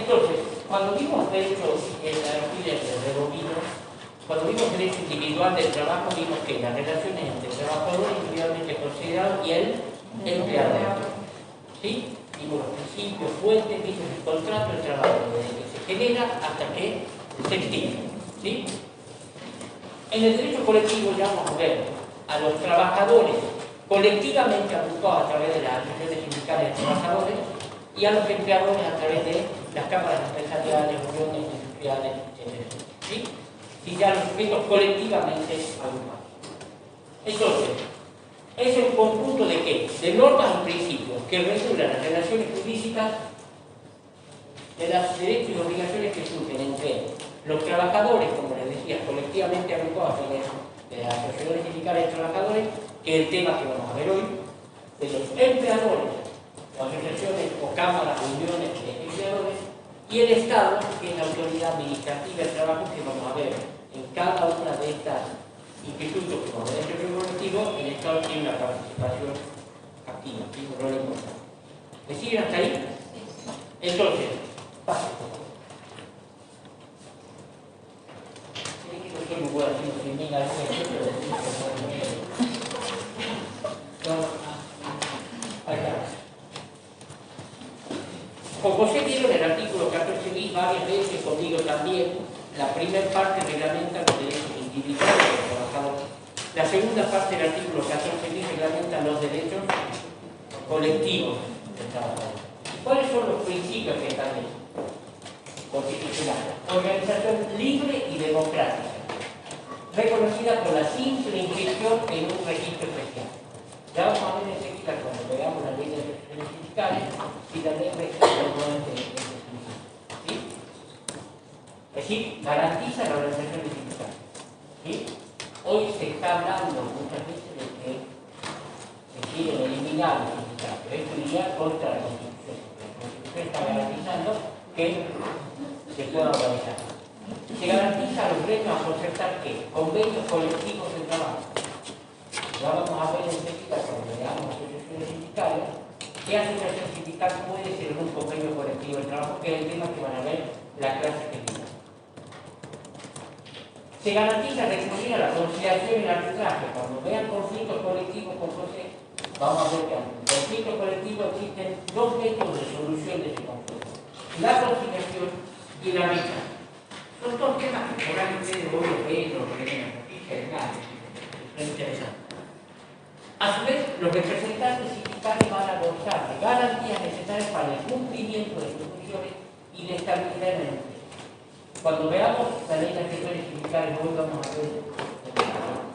Entonces, cuando vimos derechos de Bovino, cuando vimos derecho individual del trabajo, vimos que las relaciones entre el trabajador individualmente considerado y el empleador. ¿Sí? Vimos los principios, fuentes, vimos el contrato del trabajo, desde que se genera hasta que se extingue. ¿Sí? En el derecho colectivo ya vamos a ver a los trabajadores colectivamente agrupados a través de las asociaciones sindicales de trabajadores y a los empleadores a través de las cámaras empresariales, uniones industriales, etc. ¿Sí? Y ya los sujetos colectivamente agrupados. Entonces, es un conjunto de qué? De normas y principios que regulan las relaciones jurídicas de los derechos y obligaciones que surgen entre los trabajadores, como les decía, colectivamente agrupados a través de las asociaciones sindicales de trabajadores, que es el tema que vamos a ver hoy, de los empleadores, o asociaciones o cámaras, uniones de empleadores, y el Estado, que es la autoridad administrativa del trabajo, que vamos a ver en cada una de estas institutos que como derecho colectivo, el Estado tiene una participación activa, tiene un rol importante. ¿Me siguen hasta ahí? Entonces, pase. No soy muy bueno haciendo filming a veces, como se vieron en el artículo 14 bis varias veces, conmigo también, la primera parte reglamenta los derechos individuales del trabajador. La segunda parte del artículo 14 bis reglamenta los derechos colectivos del trabajador. ¿Cuáles son los principios que establecen? Constitucional. Organización libre y democrática, reconocida por la simple inscripción en un registro especial. Ya vamos a ver enseguida cuando veamos la ley de asociaciones sindicales si la ley registra o no este principio. ¿Sí? Es decir, garantiza la organización sindical. ¿Sí? Hoy se está hablando muchas veces de que se quieren eliminar los sindicatos, pero esto iría contra la Constitución. La Constitución está garantizando que se pueda organizar. Se garantiza los derechos a concertar ¿qué? Convenios colectivos de trabajo. Ya vamos a ver enseguida cuando veamos asociaciones sindicales qué asociación sindical puede ser un convenio colectivo de trabajo, que es el tema que van a ver la clase que viene. Se garantiza recurrir a la conciliación y el arbitraje. Cuando vean conflictos colectivos con José, vamos a ver que en conflictos colectivos existen dos métodos de solución de ese conflicto: la conciliación y la arbitraje. Son dos temas que probablemente hoy lo ven, lo ven en la noticia, es interesante. A su vez, los representantes sindicales van a gozar de garantías necesarias para el cumplimiento de sus funciones y de estabilidad en el empleo. Cuando veamos la ley de asociaciones sindicales, hoy vamos a ver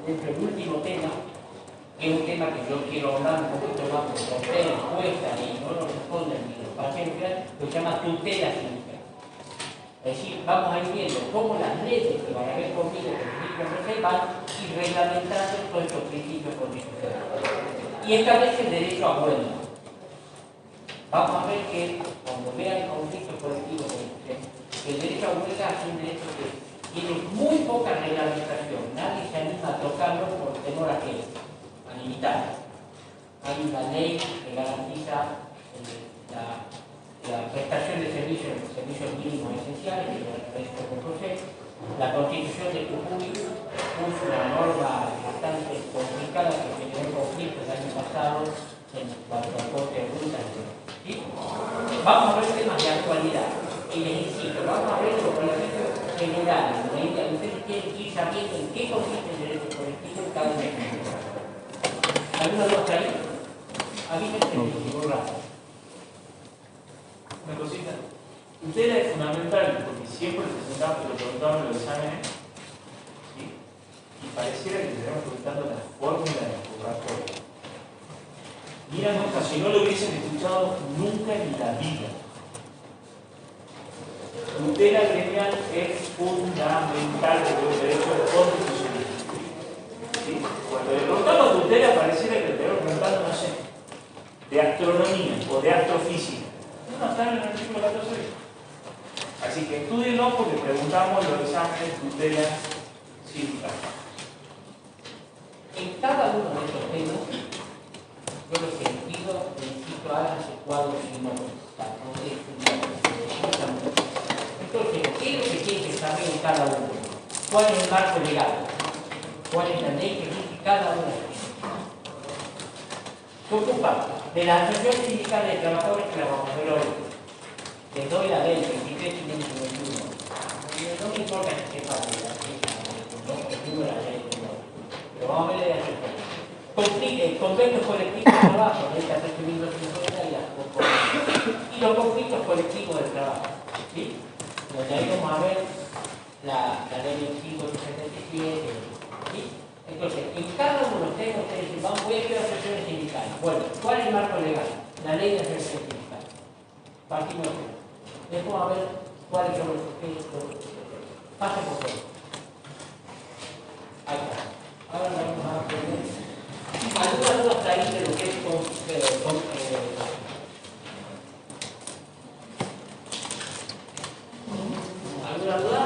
dentro del último tema, que es un tema que yo quiero hablar un poquito más porque a ustedes cuesta y no lo responden ni los pacientes, lo que se llama tutela sindical. Es decir, vamos a ir viendo cómo las leyes que van a ver conmigo, los principios se van y reglamentando todos estos principios constitucionales. Y establece el derecho a huelga. Vamos a ver que cuando vean el conflicto colectivo, el derecho a huelga es un derecho que tiene muy poca reglamentación. Nadie se anima a tocarlo por temor a qué, a limitar. Hay una ley que garantiza la prestación de servicios mínimos esenciales, que es el proceso. La Constitución de Jujuy puso una norma bastante complicada que generó conflictos el año pasado en cuanto al corte de ruta. ¿Sí? Vamos a ver temas de actualidad. Y les insisto, vamos a ver los principios generales. Ustedes tienen que ir sabiendo en qué consiste el derecho colectivo en cada uno. ¿Alguna duda ahí? Avísense que muy rápido. Una cosita. Tutela es fundamental porque siempre presentamos, lo preguntamos en los exámenes, ¿sí? Y pareciera que te estamos preguntando la fórmula de laboratorio. Mira, nunca, si no lo hubiesen escuchado nunca en la vida. Tutela gremial es fundamental porque es un derecho constitucional. ¿Sí? Cuando le preguntamos tutela, pareciera que le estamos preguntando, no sé, de astronomía o de astrofísica. No, está en el artículo 14. Así que estudienlo porque preguntamos los exámenes tutela sindical. En cada uno de estos temas, yo lo que pido, necesito háganse cuadros y no para poder estudiar. ¿qué es lo que tiene que saber cada uno? ¿Cuál es el marco legal? ¿Cuál es la ley que rige cada uno de ellos? Se ocupa de la Asociación Sindical de Trabajadores, que la vamos a ver hoy. Les doy la ley 23.521. No me importa que sepa de la ley, pero vamos a ver de la ley. Convenios colectivos de trabajo, ley 14.250 y los conflictos colectivos de trabajo. ¿Sí? Donde ahí vamos a ver la ley 2577. ¿Sí? Entonces, en cada uno de ustedes dicen, voy a ir a asociaciones sindicales. Bueno, ¿cuál es el marco legal? La ley de asociaciones sindicales. Partimos de eso. Después a ver cuáles son los sujetos. Pase por todo. Ahí está. Ahora vamos a aprender. Algunas dudas ahí de lo que es ¿alguna duda?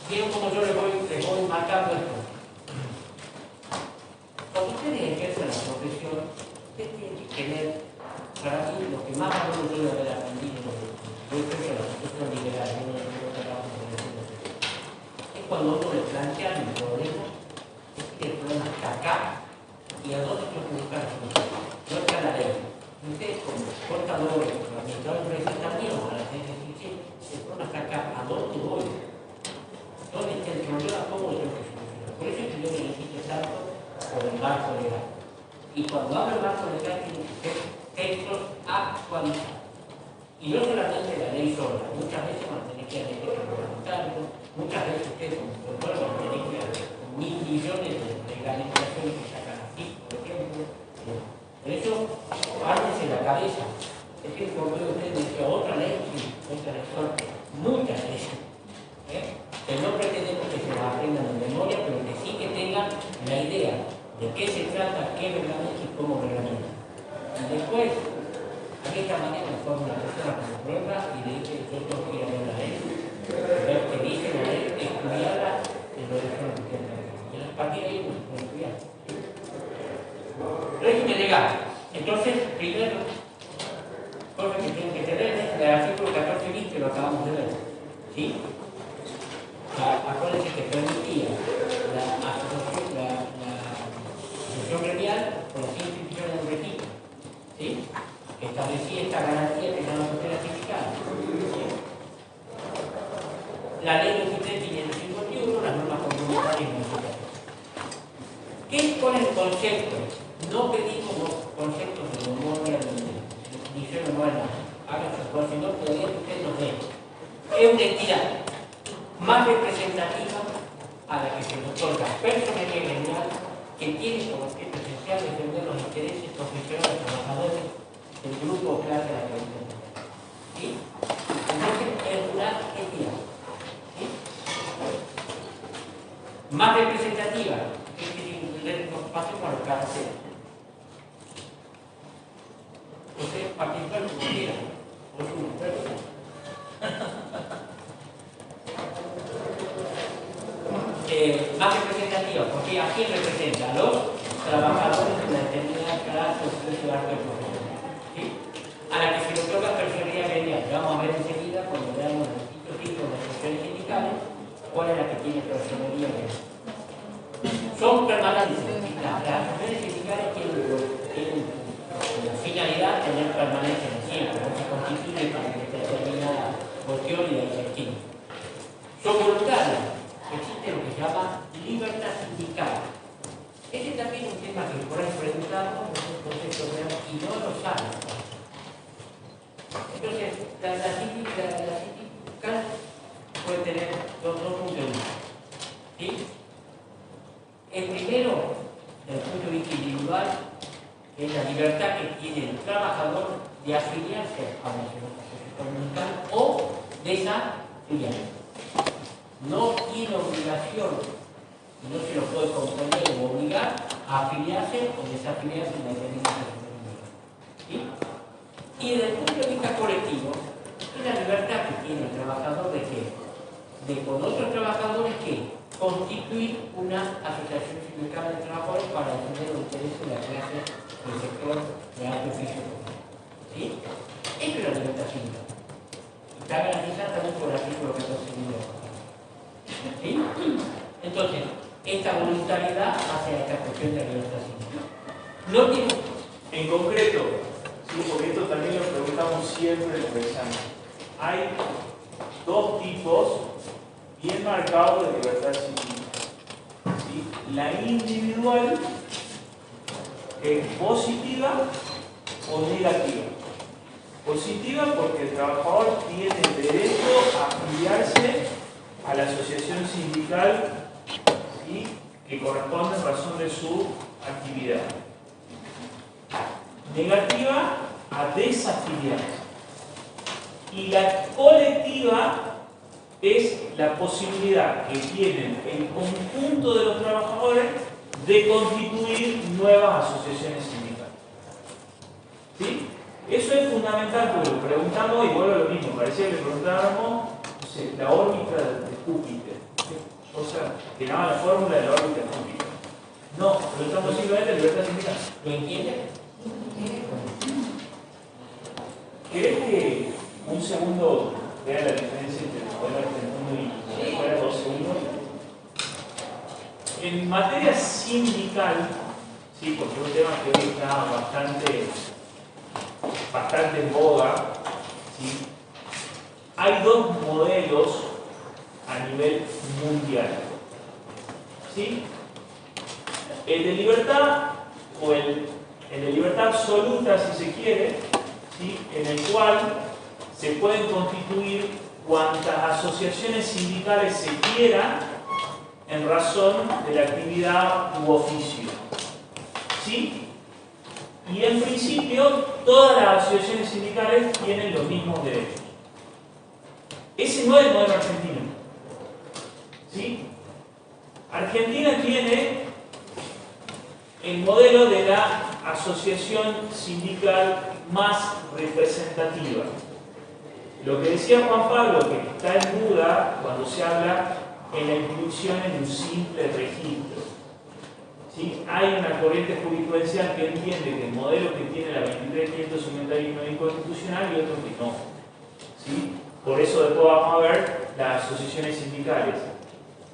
¿Vieron cómo yo les voy marcando esto? Cuando ustedes ejercen la profesión, ustedes tienen que tener, para mí, lo que más valor yo haber aprendido, yo creo que la profesión liberal, es cuando uno le plantea un problema, es que el problema está acá y a dónde tengo que buscar la solución. No está la ley. Ustedes, como portadores, como administradores, también a la gente dice, el problema está acá, ¿a dónde voy? ¿Dónde está el problema? ¿Cómo lo tengo que solucionar? Por eso es que yo me necesito tanto por el marco legal. Y cuando hablo del marco legal, tiene que ser textos actualizados. Y no solamente la ley sola, muchas veces van a tener que hacer reglamentarios, muchas veces ustedes como doctores van a tener que hacer 1.000 millones de reglamentaciones que sacan así, por ejemplo. Por eso, ármense la cabeza. Es que como ustedes decía, otra ley, sí, otra ley sola, muchas leyes. Que no pretendemos que se las aprendan en memoria, pero que sí que tengan la idea de qué se trata, qué reglamenta y cómo reglamenta. Y después, de esta manera, mejor una persona como prueba y le dice, yo tengo que ir a ver la ley, ver qué dice la ley, estudiarla en lo que son los que y a partir de ahí, pues, estudiar. Régimen legal. Entonces, primero, cosa que tienen que tener es el artículo 14 bis que lo acabamos de ver. ¿Sí? Acuérdense que permitía la asociación gremial con las instituciones del registro, ¿sí? Que establecía esta garantía que se llama tutela sindical. ¿Sí? La ley 23.551, las normas complementarias municipales. ¿Cuál es el concepto? No pedimos los conceptos de memoria ni de memoria, hagan su esfuerzo, sino que ustedes nos den. Es una entidad más representativa a la que se nos otorga personalidad gremial que tiene como objeto esencial defender los intereses profesionales de los trabajadores del grupo o clase de la comunidad. ¿Sí? Entonces es una entidad. ¿Sí? Más representativa, es que nos pasemos a los caracteres. Ustedes participan como quieran, o es un experto. Más representativa, porque ¿a quién representa? A los trabajadores de una determinada clase o de arte profesional. ¿Sí? A la que se le otorga personalidad gremial. Vamos a ver enseguida, cuando veamos los distintos tipos de asociaciones sindicales, cuál es la que tiene personalidad gremial. Son permanentes. Las asociaciones sindicales tienen la finalidad de tener permanencia en el tiempo, porque se constituye para determinada cuestión y de efectivo. Son voluntarias. Existe lo que se llama libertad sindical. Ese también es un tema que por ahí preguntamos, y no lo saben. Entonces, la sindical puede tener dos puntos de vista. ¿Sí? El primero, desde el punto de vista individual, es la libertad que tiene el trabajador de afiliarse a una asociación sindical o desafiliarse. No tiene obligación, no se lo puede componer o obligar a afiliarse o desafiliarse en la determinada asociación. ¿Sí? Y desde el punto de vista colectivo, es la libertad que tiene el trabajador de qué? De con otros trabajadores que constituir una asociación sindical de trabajadores para defender los intereses de la clase del sector de alto oficio. ¿Sí? Eso es la libertad sindical. Está garantizada también por el artículo 14 de la ¿sí? Entonces, esta voluntariedad hace esta cuestión de la libertad sindical. No tiene... En concreto, sí, porque esto también lo preguntamos siempre en los exámenes. Hay dos tipos bien marcados de libertad sindical. ¿Sí? La individual, que es positiva o negativa. Positiva porque el trabajador tiene derecho a afiliarse a la asociación sindical, ¿sí?, que corresponde en razón de su actividad. Negativa, a desafiliarse. Y la colectiva es la posibilidad que tienen el conjunto de los trabajadores de constituir nuevas asociaciones sindicales. ¿Sí? Eso es fundamental porque lo preguntamos y vuelvo a lo mismo. Parecía que le preguntábamos, no sé, la órbita de Júpiter. Cosa que daba la fórmula de la órbita de Júpiter. No, preguntamos simplemente la libertad sindical. ¿Lo entiendes? ¿Querés que un segundo vea la diferencia entre el poder argentino y fuera 2 segundos? En materia sindical, sí, porque es un tema que hoy está bastante en boga, ¿sí? Hay dos modelos a nivel mundial, ¿sí? El de libertad, o el de libertad absoluta, si se quiere, ¿sí?, en el cual se pueden constituir cuantas asociaciones sindicales se quieran en razón de la actividad u oficio. ¿Sí? Y en principio, todas las asociaciones sindicales tienen los mismos derechos. Ese no es el modelo argentino. ¿Sí? Argentina tiene el modelo de la asociación sindical más representativa. Lo que decía Juan Pablo, que está en duda cuando se habla en la inclusión en un simple registro. ¿Sí? Hay una corriente jurisprudencial que entiende que el modelo que tiene la 23.551 es inconstitucional y otro que no. ¿Sí? Por eso después vamos a ver las asociaciones sindicales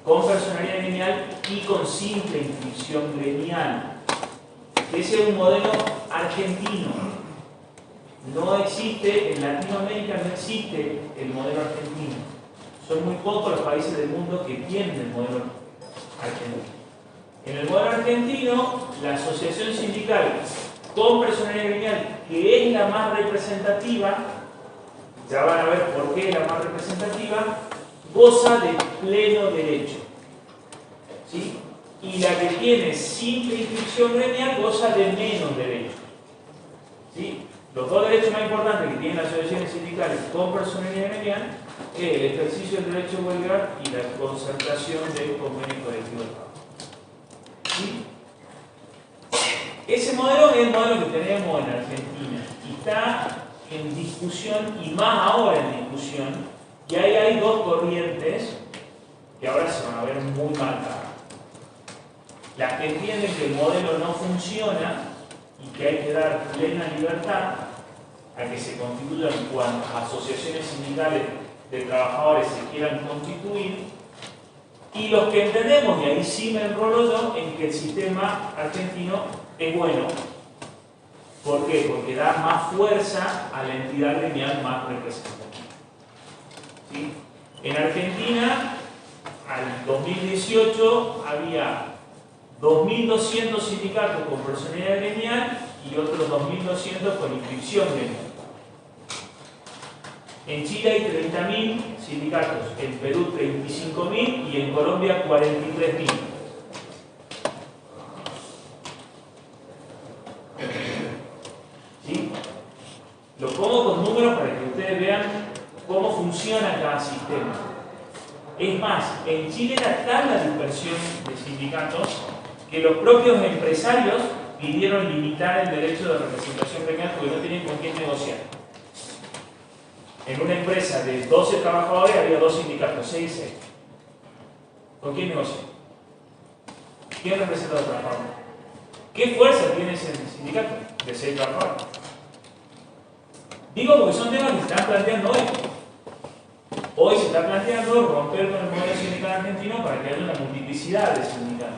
con personalidad gremial y con simple inscripción gremial. Ese es un modelo argentino. No existe, en Latinoamérica no existe el modelo argentino. Son muy pocos los países del mundo que tienen el modelo argentino. En el modelo argentino, la asociación sindical con personalidad gremial, que es la más representativa, ya van a ver por qué es la más representativa, goza de pleno derecho. ¿Sí? Y la que tiene simple inscripción gremial goza de menos derechos. ¿Sí? Los dos derechos más importantes que tienen las asociaciones sindicales con personalidad gremial es el ejercicio del derecho a huelgar y la concertación del convenio colectivo de trabajo. ¿Sí? Ese modelo es el modelo que tenemos en Argentina y está en discusión, y más ahora en discusión, y ahí hay dos corrientes que ahora se van a ver muy marcadas. Las que entienden que el modelo no funciona y que hay que dar plena libertad a que se constituyan cuantas asociaciones sindicales de trabajadores se quieran constituir, y los que entendemos, y ahí sí me enrolo yo, en que el sistema argentino es bueno. ¿Por qué? Porque da más fuerza a la entidad gremial más representativa. ¿Sí? En Argentina, al 2018, había 2.200 sindicatos con personalidad gremial y otros 2.200 con inscripción gremial. En Chile hay 30.000 sindicatos, en Perú 35.000 y en Colombia 43.000. ¿Sí? Lo pongo con números para que ustedes vean cómo funciona cada sistema. Es más, en Chile era tal la dispersión de sindicatos que los propios empresarios pidieron limitar el derecho de representación gremial porque no tenían con quién negociar. En una empresa de 12 trabajadores había 2 sindicatos, 6 y 6. ¿Con quién negocia? ¿Quién representa a los trabajadores? ¿Qué fuerza tiene ese sindicato de ser trabajador? Digo porque son temas que se están planteando hoy. Hoy se está planteando romper con el modelo sindical argentino para que haya una multiplicidad de sindicatos.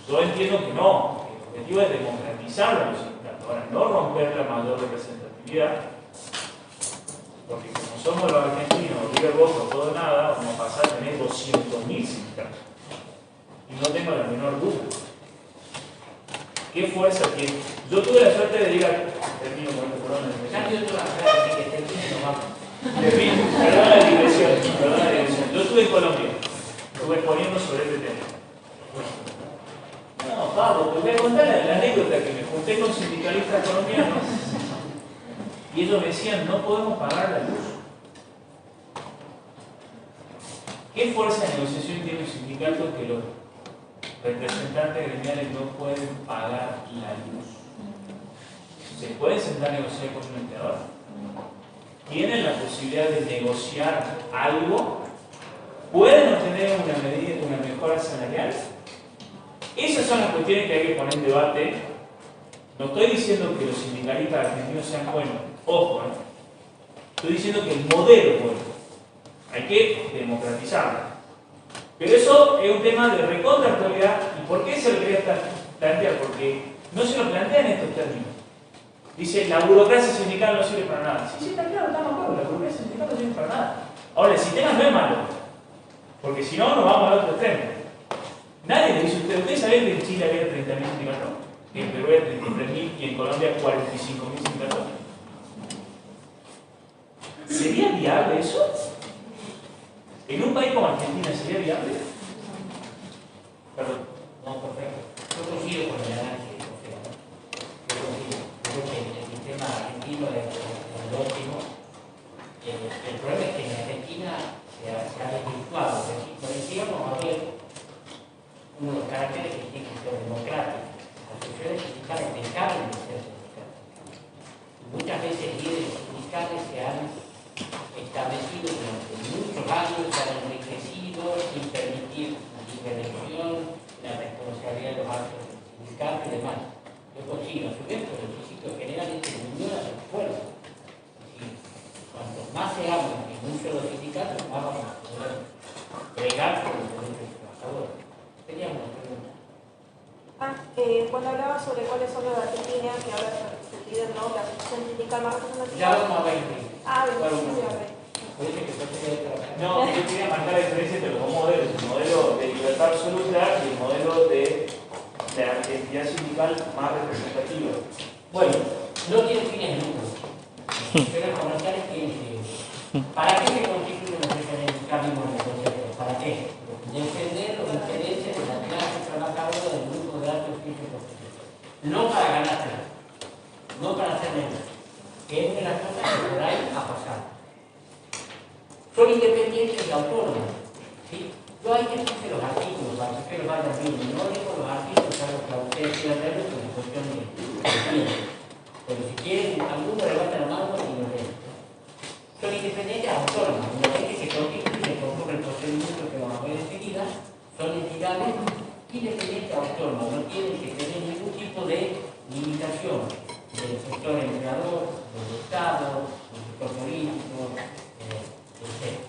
Yo entiendo que no, que el objetivo es democratizar a los sindicatos, ahora no romper la mayor representatividad, porque como somos los argentinos, libre voto, todo nada, vamos a pasar a tener 200.000 sindicatos. Y no tengo la menor duda. ¿Qué fuerza tiene? Yo tuve la suerte de ir a... Termino con este programa. Perdón la digresión. Yo estuve en Colombia, estuve exponiendo sobre este tema. No, Pablo, te voy a contar la anécdota que me junté con sindicalistas colombianos y ellos me decían, no podemos pagar la luz. ¿Qué fuerza de negociación tiene un sindicato que los representantes gremiales no pueden pagar la luz? ¿Se pueden sentar a negociar con un empleador? ¿Tienen la posibilidad de negociar algo? ¿Pueden obtener una mejora salarial? Esas son las cuestiones que hay que poner en debate. No estoy diciendo que los sindicalistas argentinos sean buenos, ojo, estoy diciendo que el modelo es bueno. Hay que democratizarlo. Pero eso es un tema de recontra actualidad. ¿Y por qué se lo quería plantear? Porque no se lo plantea en estos términos. Dice, la burocracia sindical no sirve para nada. Sí, está claro, estamos de acuerdo, la burocracia sindical no sirve para nada. Ahora, el sistema no es malo, porque si no, nos vamos al otro extremo. Nadie le dice a usted, ¿ustedes sabían que en Chile había 30.000 sindicatos? Que en Perú había 33.000 y en Colombia 45.000 sindicatos. ¿Sería viable eso? ¿En un país como Argentina sería viable? Perdón. No, perfecto. Yo coincido con el análisis, José. Yo coincido. Creo que el sistema argentino es óptimo. El problema es que en Argentina se ha desvirtuado. Como decíamos, había uno de los caracteres que tiene que ser democrático. Las sociedades sindicales se encargan de ser democráticas. Muchas veces líderes sindicales se han establecido durante muchos años, se han enriquecido sin permitir la libre elección, la responsabilidad de los actos sindicales y demás. Yo consigo, a su vez, por el principio general es que la unión hace fuerza. Cuanto más se habla en un solo sindicato, más vamos a poder bregar por los derechos de los trabajadores. Tenía una pregunta. Cuando hablaba sobre cuáles son los de Argentina, que ahora se piden, ¿no?, la asociación sindical más representativa. Ya vamos a ver. No, yo quería marcar la diferencia entre los dos modelos, el modelo de libertad absoluta y el modelo de la entidad sindical más representativa. Bueno, no tiene fines de lucro, pero los comerciales tienen fines. ¿Para qué se constituye una empresa de capitalismo en el concepto? ¿Para qué? Defender los intereses de la clase trabajadora del grupo de alto oficio profesional. No para ganar plata, no para hacer negocio, que es una de las cosas que por ahí ha pasado. Son independientes y autónomos. ¿Sí? Yo ahí que puse los artículos para que ustedes vayan viendo. No dejo los artículos para que ustedes quieran verlos por una cuestión de tiempo. Pero si quieren, alguno levanta la mano y lo leen. Son independientes autónomos. Una vez que se constituye por el procedimiento que vamos a ver enseguida, son entidades independientes autónomas. No tienen que tener ningún tipo de limitación del sector empleador, del Estado, del sector político, etc.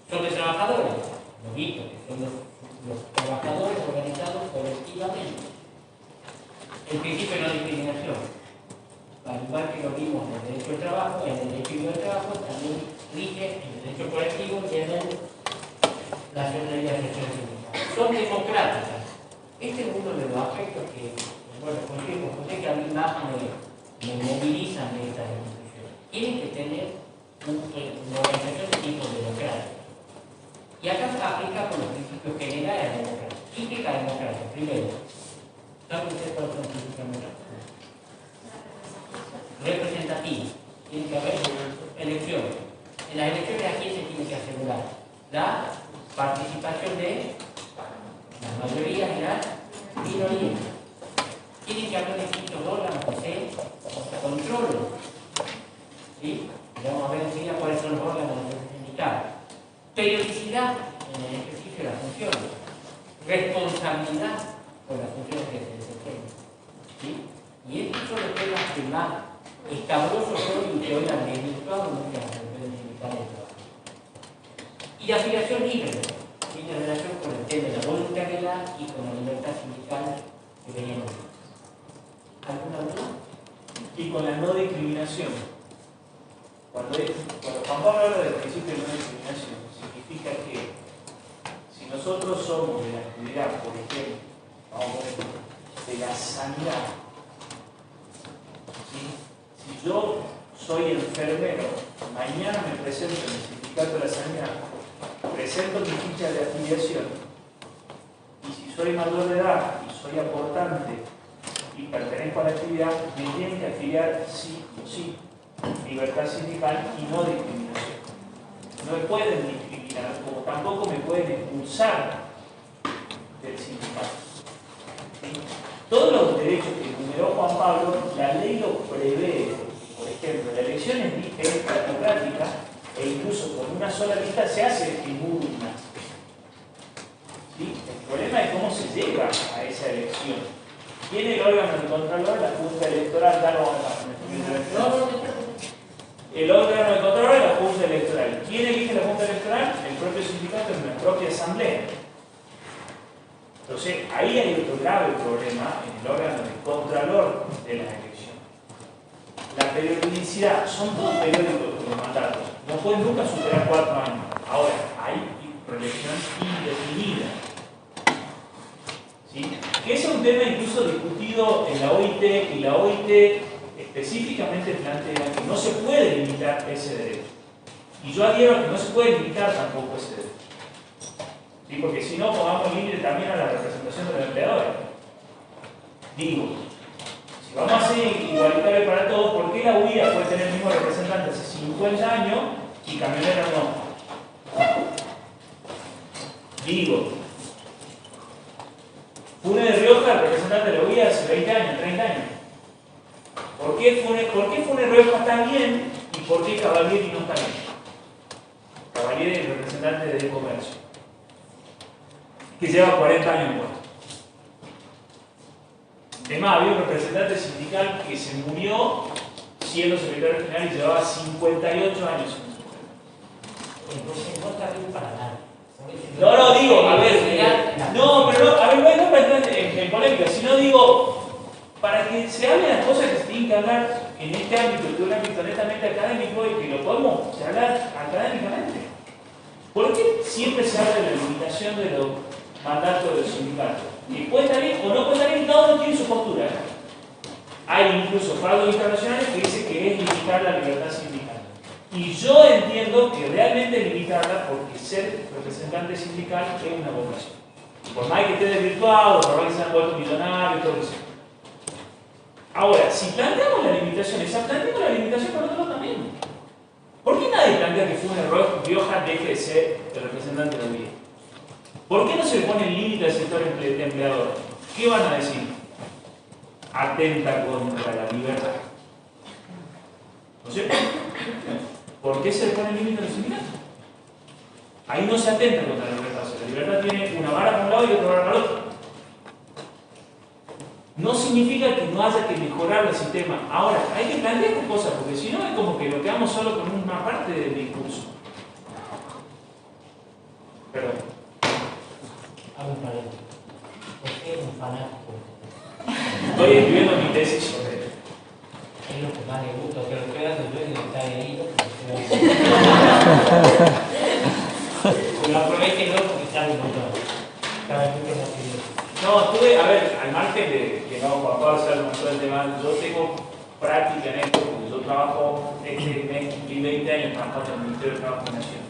Son de trabajadores, lo visto, que son los trabajadores organizados colectivamente. El principio de no discriminación. Al igual que lo vimos en el derecho del trabajo, en el derecho del trabajo también rige en el derecho colectivo y en la ley de asociaciones sindicales. Son democráticas. Este es uno de los aspectos que, bueno, José, que a mí más me movilizan de estas instituciones. Tienen que tener una organización de tipo democrático. Y acá se aplica con los principios generales de la democracia. ¿Qué implica la democracia? Primero, ¿saben ustedes cuáles son los principios democráticos? Representativo. Tiene que haber elecciones. En las elecciones, ¿a quién se tiene que asegurar? La participación de las mayorías y las minorías. Tiene que haber distintos órganos que se controlen. ¿Sí? Vamos a ver enseguida cuáles son los órganos de sindical. Periodicidad en en el ejercicio de las funciones, responsabilidad por las funciones que se desempeñan. ¿Sí? Y estos son los temas que más escabrosos son y que hoy han desvirtuado muchas organizaciones sindicales de trabajo. Y la afiliación libre tiene relación con el tema de la voluntariedad y con la libertad sindical que veníamos viendo. ¿Alguna duda? Y con la no discriminación. Cuando Juan Pablo habla del principio de no discriminación, significa que si nosotros somos de la actividad, por ejemplo, vamos a poner, de la sanidad, ¿sí? Si yo soy enfermero, mañana me presento en el sindicato de la sanidad, presento mi ficha de afiliación, y si soy mayor de edad y soy aportante y pertenezco a la actividad, me tienen que afiliar sí o sí. Libertad sindical y no discriminación. No me pueden discriminar, como tampoco me pueden expulsar del sindicato. ¿Sí? Todos los derechos que enumeró Juan Pablo, la ley lo prevé. Por ejemplo, la elección es democrática e incluso con una sola lista se hace en urnas. ¿Sí? El problema es cómo se llega a esa elección. Tiene el órgano de contralor, la Junta Electoral, el órgano de contralor es la Junta Electoral. ¿Quién elige la Junta Electoral? El propio sindicato en la propia asamblea. Entonces, ahí hay otro grave problema en el órgano de contralor de las elecciones. La periodicidad, son todos periódicos los mandatos, no pueden nunca superar 4 años. Ahora, hay reelección indefinida. ¿Sí? Que es un tema incluso discutido en la OIT, y la OIT específicamente plantea que no se puede limitar ese derecho. Y yo adhiero a que no se puede limitar tampoco ese derecho. ¿Sí? Porque si no, pongamos límite también a la representación de los empleadores. Digo, si vamos a ser igualitarios para todos, ¿por qué la UIA puede tener el mismo representante hace 50 años y camioneros no? Digo, Funes de Rioja, representante de la UIA hace 20 años, 30 años. ¿Por qué Funes Rioja está bien y por qué Cavalieri no está bien? Cavalieri es el representante de comercio, que lleva 40 años en puesto. Es más, había un representante sindical que se murió siendo secretario general y llevaba 58 años. Entonces no está bien para nada. No, digo, a ver, no, pero no, a ver, no entrar en polémica, sino digo, para que se hablen las cosas que se tienen que hablar en este ámbito, que es un ámbito netamente académico y que lo podemos hablar académicamente. ¿Por qué siempre se habla de la limitación de los mandatos del sindicato? Que puede estar bien o no puede estar bien, cada uno tiene su postura. Hay incluso fardos internacionales que dicen que es limitar la libertad sindical. Y yo entiendo que realmente limitarla porque ser representante sindical es una vocación. Por más que esté desvirtuado, por más que se han vuelto millonarios, todo eso. Ahora, si planteamos la limitación, planteamos la limitación para otro lado también. ¿Por qué nadie plantea que Funes Rioja deje de ser el representante de la UIA? ¿Por qué no se le pone el límite al sector empleador? ¿Qué van a decir? Atenta contra la libertad. ¿No es cierto? ¿Por qué se le pone el límite a los sindicatos? Ahí no se atenta contra la libertad. O sea, la libertad tiene una vara para un lado y otra vara para el otro. No significa que no haya que mejorar el sistema. Ahora, hay que plantear estas cosas, porque si no es como que nos quedamos solo con una parte del discurso. Perdón. Hago un paréntesis. ¿Por qué es un fanático? Estoy escribiendo mi tesis sobre esto. Es lo que más le gusta, que lo que hace yo es que está leído. Pero aprovechenlo porque sabe un montón. Cada vez que no tiene. No, estuve, a ver, al margen de que no, Juan Pablo sea el maestro del tema, yo tengo práctica en esto, porque yo trabajo, este mes cumplí 20 años trabajando en el Ministerio de Trabajo de Nación.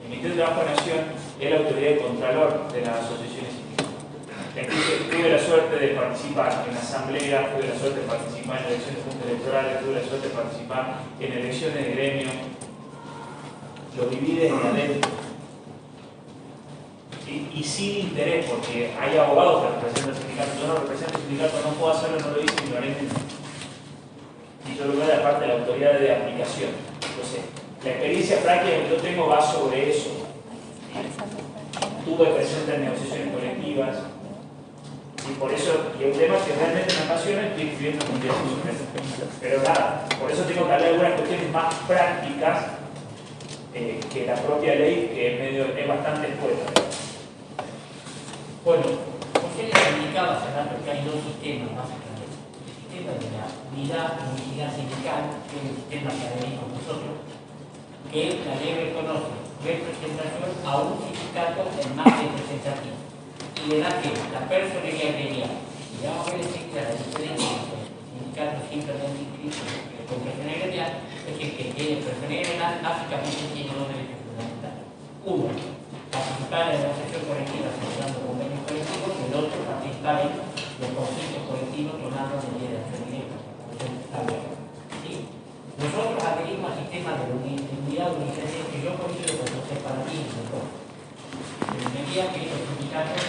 El Ministerio de Trabajo de Nación es la autoridad de contralor de las asociaciones sindicales. Entonces, tuve la suerte de participar en la asamblea, tuve la suerte de participar en elecciones de juntas electorales, tuve la suerte de participar en elecciones de gremio. Lo viví desde adentro. Y sin interés, porque hay abogados que representan el sindicato. Yo no represento el sindicato, no puedo hacerlo, no lo hice ni lo haré. Y yo lo veo de la parte de la autoridad de aplicación. Entonces, la experiencia práctica que yo tengo va sobre eso. estuve presente en negociaciones colectivas. Y por eso, y es un tema que realmente me apasiona, estoy escribiendo un texto sobre eso. Pero nada, por eso tengo que hablar de algunas cuestiones más prácticas que la propia ley, que es bastante escueta. Bueno, usted les indicaba hace rato que hay dos sistemas básicamente. El sistema de la unicidad sindical, que es el sistema que adherimos nosotros, que la ley reconoce representación a un sindicato el más representativo. Y le da que la personería gremial, y vamos a ver la diferencia entre sindicatos simplemente inscritos con personería gremial, es que tiene personería gremial básicamente tiene dos derechos fundamentales. Uno, participar en la sesión colectiva celebrando convenios colectivos, y el otro, participar en los conflictos colectivos tomando medidas de acción directa. ¿Sí? Nosotros adherimos al sistema de unidad de organización que yo considero como separatismo. En medida que los sindicatos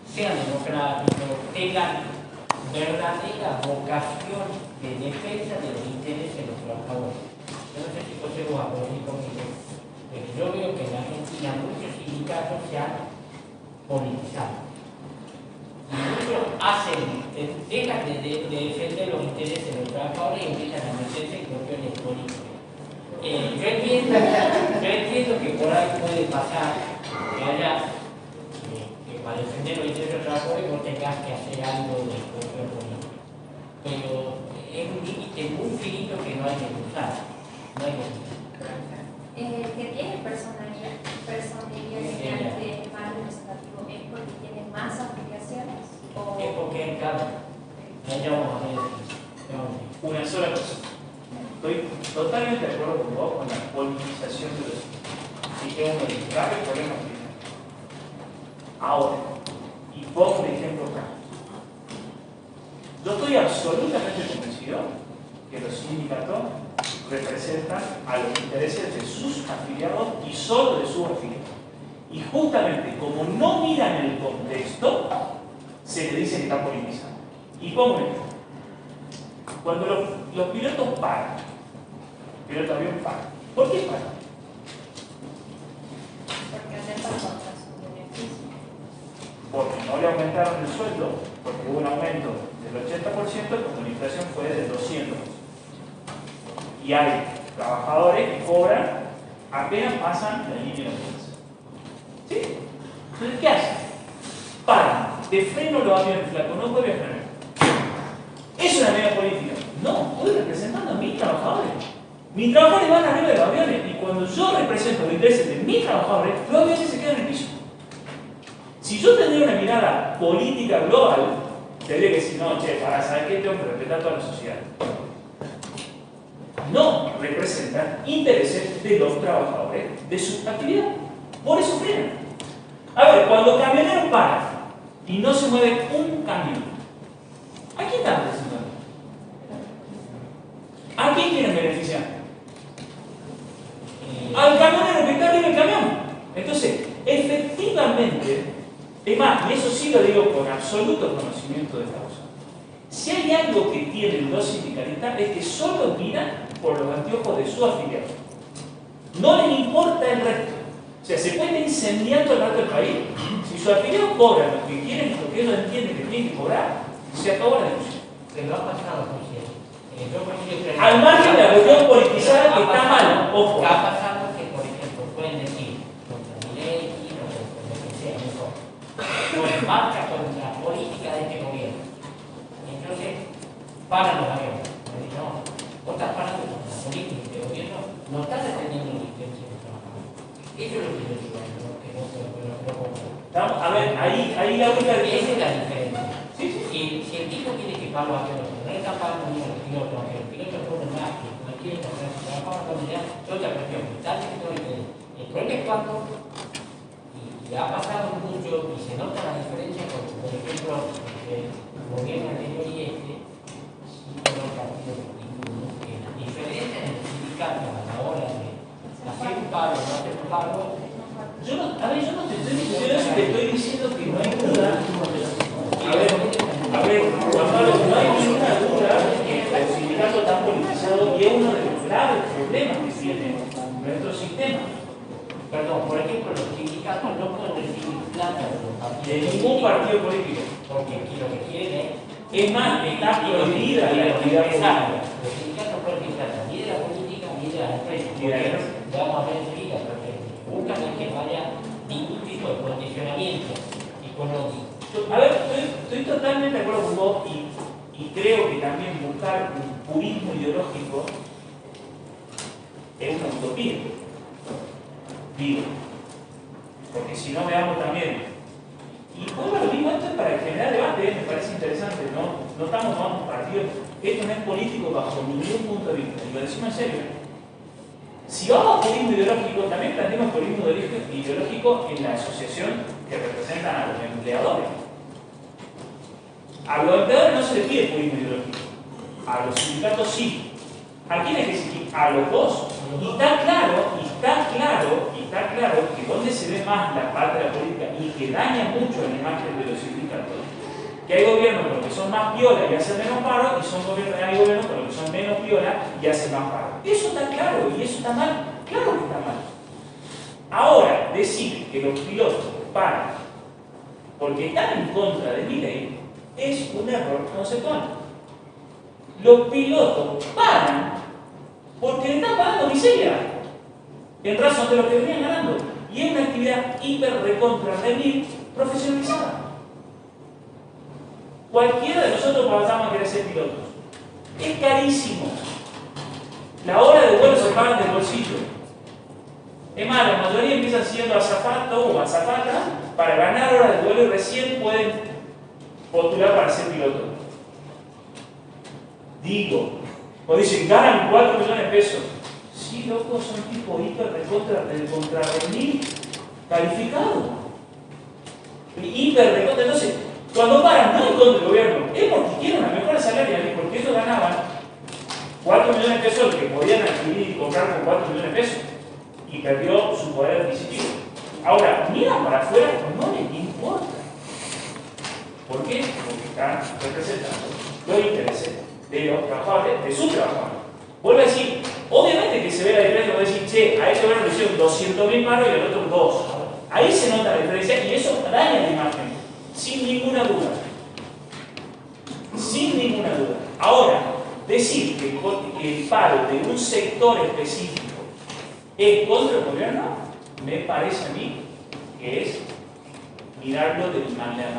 sean democráticos, tengan verdadera vocación de defensa de los intereses de los trabajadores. Yo no sé si José va a poder ir conmigo, pero yo veo que en Argentina muchos sindicatos se han politizado. Y muchos dejan de defender los intereses de los trabajadores y empiezan a meterse en cuestiones políticas. Yo entiendo que por ahí puede pasar que haya para defender los intereses del trabajador vos tengas que hacer algo de cuestión política. Pero es un límite muy finito que no hay que cruzar. No hay que cruzar. Que tiene personalidad de más representativo, ¿es porque tiene más afiliaciones? Es porque en cada. Ya vamos a ver. Una sola cosa. Estoy totalmente de acuerdo con vos con la politización de los sí que es un grave problema. Ahora, y pongo un ejemplo práctico. Yo estoy absolutamente convencido que los sindicatos representan a los intereses de sus afiliados y solo de sus afiliados. Y justamente como no miran el contexto, se le dice que están politizando. Y pongo un ejemplo. Cuando los pilotos paran, el piloto de avión para. ¿Por qué paran? Porque atentan contra su beneficio. Porque no le aumentaron el sueldo, porque hubo un aumento del 80%, cuando la inflación fue del 200%. Y hay trabajadores que cobran apenas pasan la línea de pobreza. ¿Sí? Entonces, ¿qué hacen? Paran, de freno los aviones flacos, no puede frenar. ¿Es una medida política? No, estoy representando a mis trabajadores. Mis trabajadores van arriba de los aviones y cuando yo represento los intereses de mis trabajadores, los aviones se quedan en el piso. Si yo tendría una mirada política global, tendría que decir, no, che, para saber qué tengo que respetar toda la sociedad. No representan intereses de los trabajadores de su actividad. Por eso frenan. A ver, cuando camioneros paran y no se mueve un camión, ¿a quién están representando? ¿A quién quieren beneficiar? Al camionero que está arriba del camión. Entonces, efectivamente, es más, y eso sí lo digo con absoluto conocimiento de causa, si hay algo que tienen los sindicalistas es que solo miran por los anteojos de su afiliado. No les importa el resto. O sea, se puede incendiando el resto del país. Si su afiliado cobra lo que quieren, lo que ellos entienden que tienen que cobrar, se acabó la discusión. Pero ha pasado, por cierto. Al margen de la cuestión politizada que está mal, ojo. Ha pasado que, por ejemplo, pueden decir contra mi ley o lo que sea, mejor. Con marca contra la política de este gobierno. Entonces, paran los aviones. No, vos estás parando contra la política de este gobierno, no estás defendiendo los intereses de los trabajadores. Eso es lo que yo digo, que no se lo A ver, ahí la única esa es la diferencia. Sí. Si el tipo tiene que pagar los aviones, no le está pagando ni a los pilotos, aunque los pilotos cobran más que cualquier otra persona que trabaja en la comunidad, es otra cuestión. El problema es cuando, y ha pasado mucho, y se nota la diferencia, porque, por ejemplo, el gobierno anterior y este, sí fueron partidos políticos, que la diferencia en el sindicato a la hora de hacer un pago o no hacer un pago, yo no te estoy diciendo eso, te estoy diciendo que no hay duda. A ver, Juan Pablo, no hay ninguna duda que el sindicato está politizado y es uno de los graves problemas que tiene nuestro sistema. perdón, por ejemplo, los sindicatos no pueden recibir de ningún partido político. Porque aquí lo que quieren Es más, está prohibida la actividad política. los sindicatos pueden estar ni de la política ni de las empresas. Ni de la empresa. Vamos a ver enseguida, porque buscan es que no haya ningún tipo de condicionamiento económico. A ver, estoy totalmente de acuerdo con vos y creo que también buscar un purismo ideológico es una utopía. Digo, porque si no veamos también. Y vuelvo a lo mismo, esto es para generar debate, me parece interesante, no estamos tomando partido. Esto no es político bajo ningún punto de vista, y lo decimos en serio. Si vamos a purismo ideológico, también planteamos purismo ideológico en la asociación que representan a los empleadores. A los empleadores no se les pide purismo ideológico, a los sindicatos sí. ¿A quién es que se pide? A los dos. Y está claro que donde se ve más la parte de la política y que daña mucho la imagen de los sindicatos, que hay gobiernos con los que son más piola y hacen menos paro, y hay gobiernos con los que son menos piola y hacen más paro. Eso está claro, y eso está mal. Claro que está mal. Ahora, decir que los pilotos paran porque están en contra de mi ley es un error conceptual. Los pilotos paran porque le están pagando miseria en razón de lo que venían ganando. Y es una actividad hiper recontra remil profesionalizada. Cualquiera de nosotros pasamos a querer ser pilotos. Es carísimo. La hora de vuelo se pagan del bolsillo. Es más, la mayoría empiezan siendo azafato o azafata para ganar horas de vuelo y recién pueden postular para ser piloto. Digo, o dicen, ganan 4 millones de pesos. Sí, loco, son tipo hiper contra remil calificado. Hiper recontra. Entonces, cuando paran, no en contra del gobierno, es porque quieren una mejora salarial, porque ellos ganaban 4 millones de pesos que podían adquirir y comprar con 4 millones de pesos. Y perdió su poder adquisitivo. Ahora, miran para afuera, no les importa. ¿Por qué? Porque están representando los intereses de los trabajadores, de sus trabajadores. Vuelvo a decir, obviamente que se ve la diferencia, voy a decir, che, a este gobierno le hicieron 200.000 paros y al otro 2. Ahí se nota la diferencia y eso daña la imagen, sin ninguna duda. Sin ninguna duda. Ahora, decir que el paro de un sector específico es contra el gobierno, me parece a mí que es mirarlo de la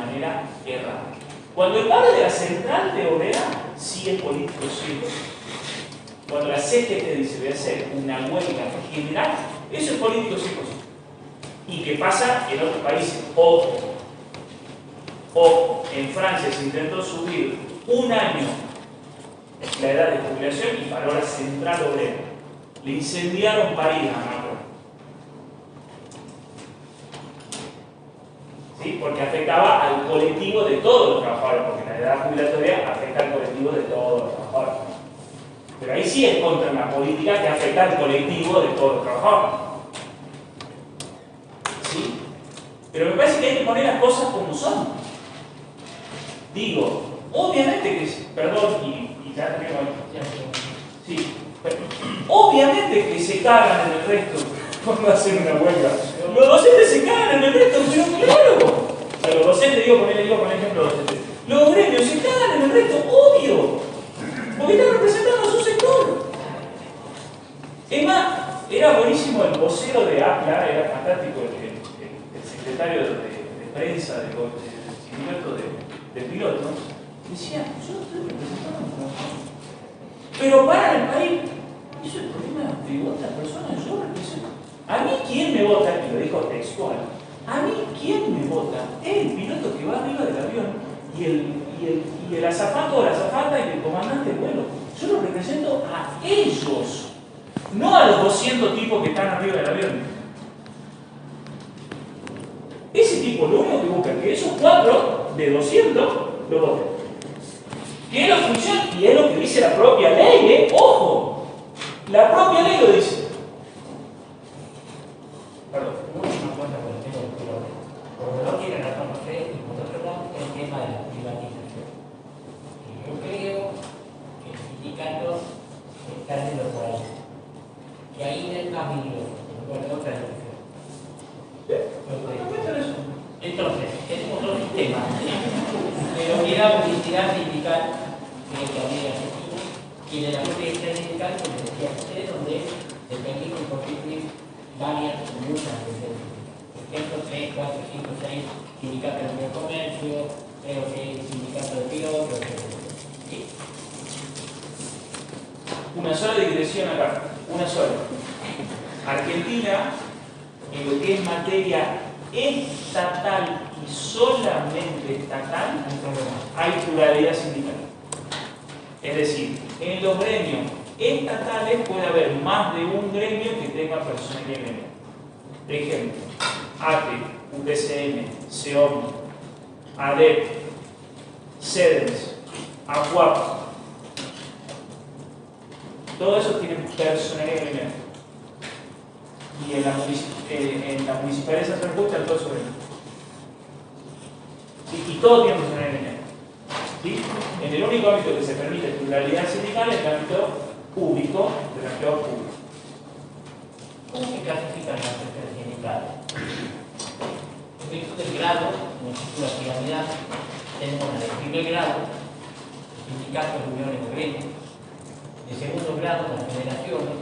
manera errada. Cuando el paro de la central de obrera sí es político, sí. Cuando la CGT dice voy a hacer una huelga general, eso es político, sí. Y que pasa en otros países. Ojo, en Francia se intentó subir un año la edad de jubilación y paró la central obrera. Le incendiaron París a Macron. ¿Sí? Porque afectaba al colectivo de todos los trabajadores, porque la edad jubilatoria afecta al colectivo de todos los trabajadores. Pero ahí sí es contra una política que afecta al colectivo de todos los trabajadores. ¿Sí? Pero me parece que hay que poner las cosas como son. Digo, obviamente que, perdón, y ya tengo sí, obviamente que se cagan en el resto cuando hacen una huelga. Los docentes se cagan en el resto, pero claro. O sea, los docentes, digo con el ejemplo docente. Los gremios se cagan en el resto, obvio. Porque están representando a su sector. Es más, era buenísimo el vocero de APLA, era fantástico el secretario de prensa del sindicato de pilotos. Decía, yo estoy representando a los trabajadores. Pero para el país, eso es el problema de otras personas, yo represento. A mí, ¿quién me vota? Y lo dijo textual. A mí, ¿quién me vota? Es el piloto que va arriba del avión y el azafato o la azafata y el comandante de vuelo. Yo los represento a ellos, no a los 200 tipos que están arriba del avión. Ese tipo lo único que busca es que esos 4 de 200 lo voten. Que es la función y es lo que dice la propia ley, ¡ojo! La propia ley lo dice. Perdón. Una cosa por el tema del piloto. Por un lado tiene razón José y por otro lado el tema de la privatización. Y yo creo que el sindicato está yendo por ahí. Y ahí no es más peligroso, por otra dirección. Entonces, tenemos tema. Pero ni la publicidad sindical que había Argentina, y de la publicidad sindical, como decía usted, donde se permiten constituir varias, muchas veces. Por ejemplo, 3, 4, 5, 6 sindicatos de comercio, creo que sindicatos de pilotos, etc. ¿Sí? Una sola digresión acá, una sola. Argentina, en lo que es materia estatal y solamente estatal, hay pluralidad sindical. Es decir, en los gremios estatales puede haber más de un gremio que tenga personería gremial. Por ejemplo, ATE, UPCN, SEOM, ADEP, CEDES, ACUAP. Todo eso tiene personería gremial. Y en la municipalidad de San Francisco están todos sobre él. ¿Sí? Y todo tiene personería gremial. ¿Sí? En el único ámbito que se permite pluralidad sindical es el ámbito público del empleado público. ¿Cómo se clasifican las empresas sindicales? En virtud del grado, en el título de actividad, tenemos en el primer grado, sindicatos, uniones o gremios. De segundo grado, las federaciones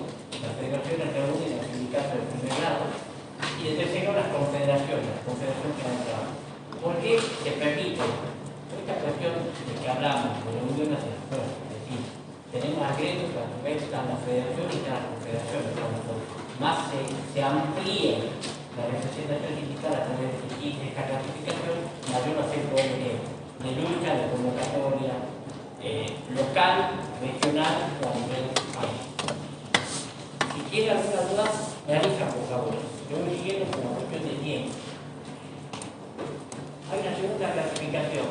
reúnen los sindicatos de primer grado. Y de tercero, las confederaciones que han entrado. ¿Por qué se permite esta cuestión de que hablamos de la unión nacional? Es decir, tenemos a gremios que a su vez están las federaciones y están las confederaciones. Cuando más se amplíe la representación sindical a través de esta clasificación, mayor va a ser el poder de lucha, de convocatoria local, regional o a nivel país. Si tiene alguna duda, me avisa por favor. Yo voy siguiendo con la cuestión de tiempo. Hay una segunda clasificación.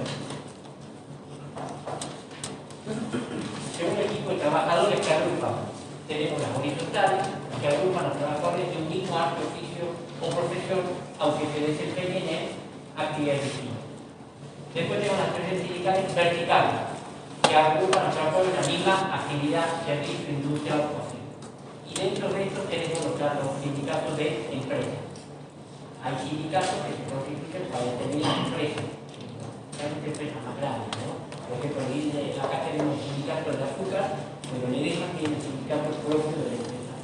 Según el tipo de trabajadores que agrupan, tenemos las horizontales, que agrupan a los trabajadores de un mismo arte, oficio o profesión, aunque se desempeñen en actividades distintas. Después tenemos las presiones sindicales verticales, que agrupan a los trabajadores de la misma actividad, servicio, industria o oficio. Y dentro de esto tenemos los sindicatos de empresas. Hay sindicatos que se constituyen para tener empresas, realmente empresas más grandes, ¿no? Por ejemplo, acá tenemos un sindicato de azúcar, pero en Edesma tiene sindicatos propios de la empresa.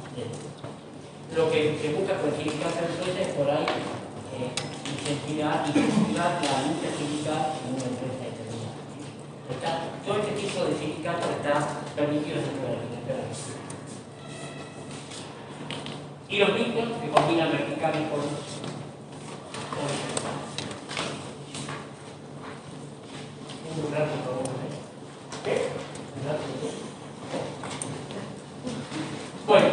Lo que se busca con el sindicato de empresas es por ahí incentivar la lucha sindical en una empresa determinada. Todo este tipo de sindicatos está permitido dentro de la legislación. Y los mismos que combinan verticales con un gráfico. Bueno,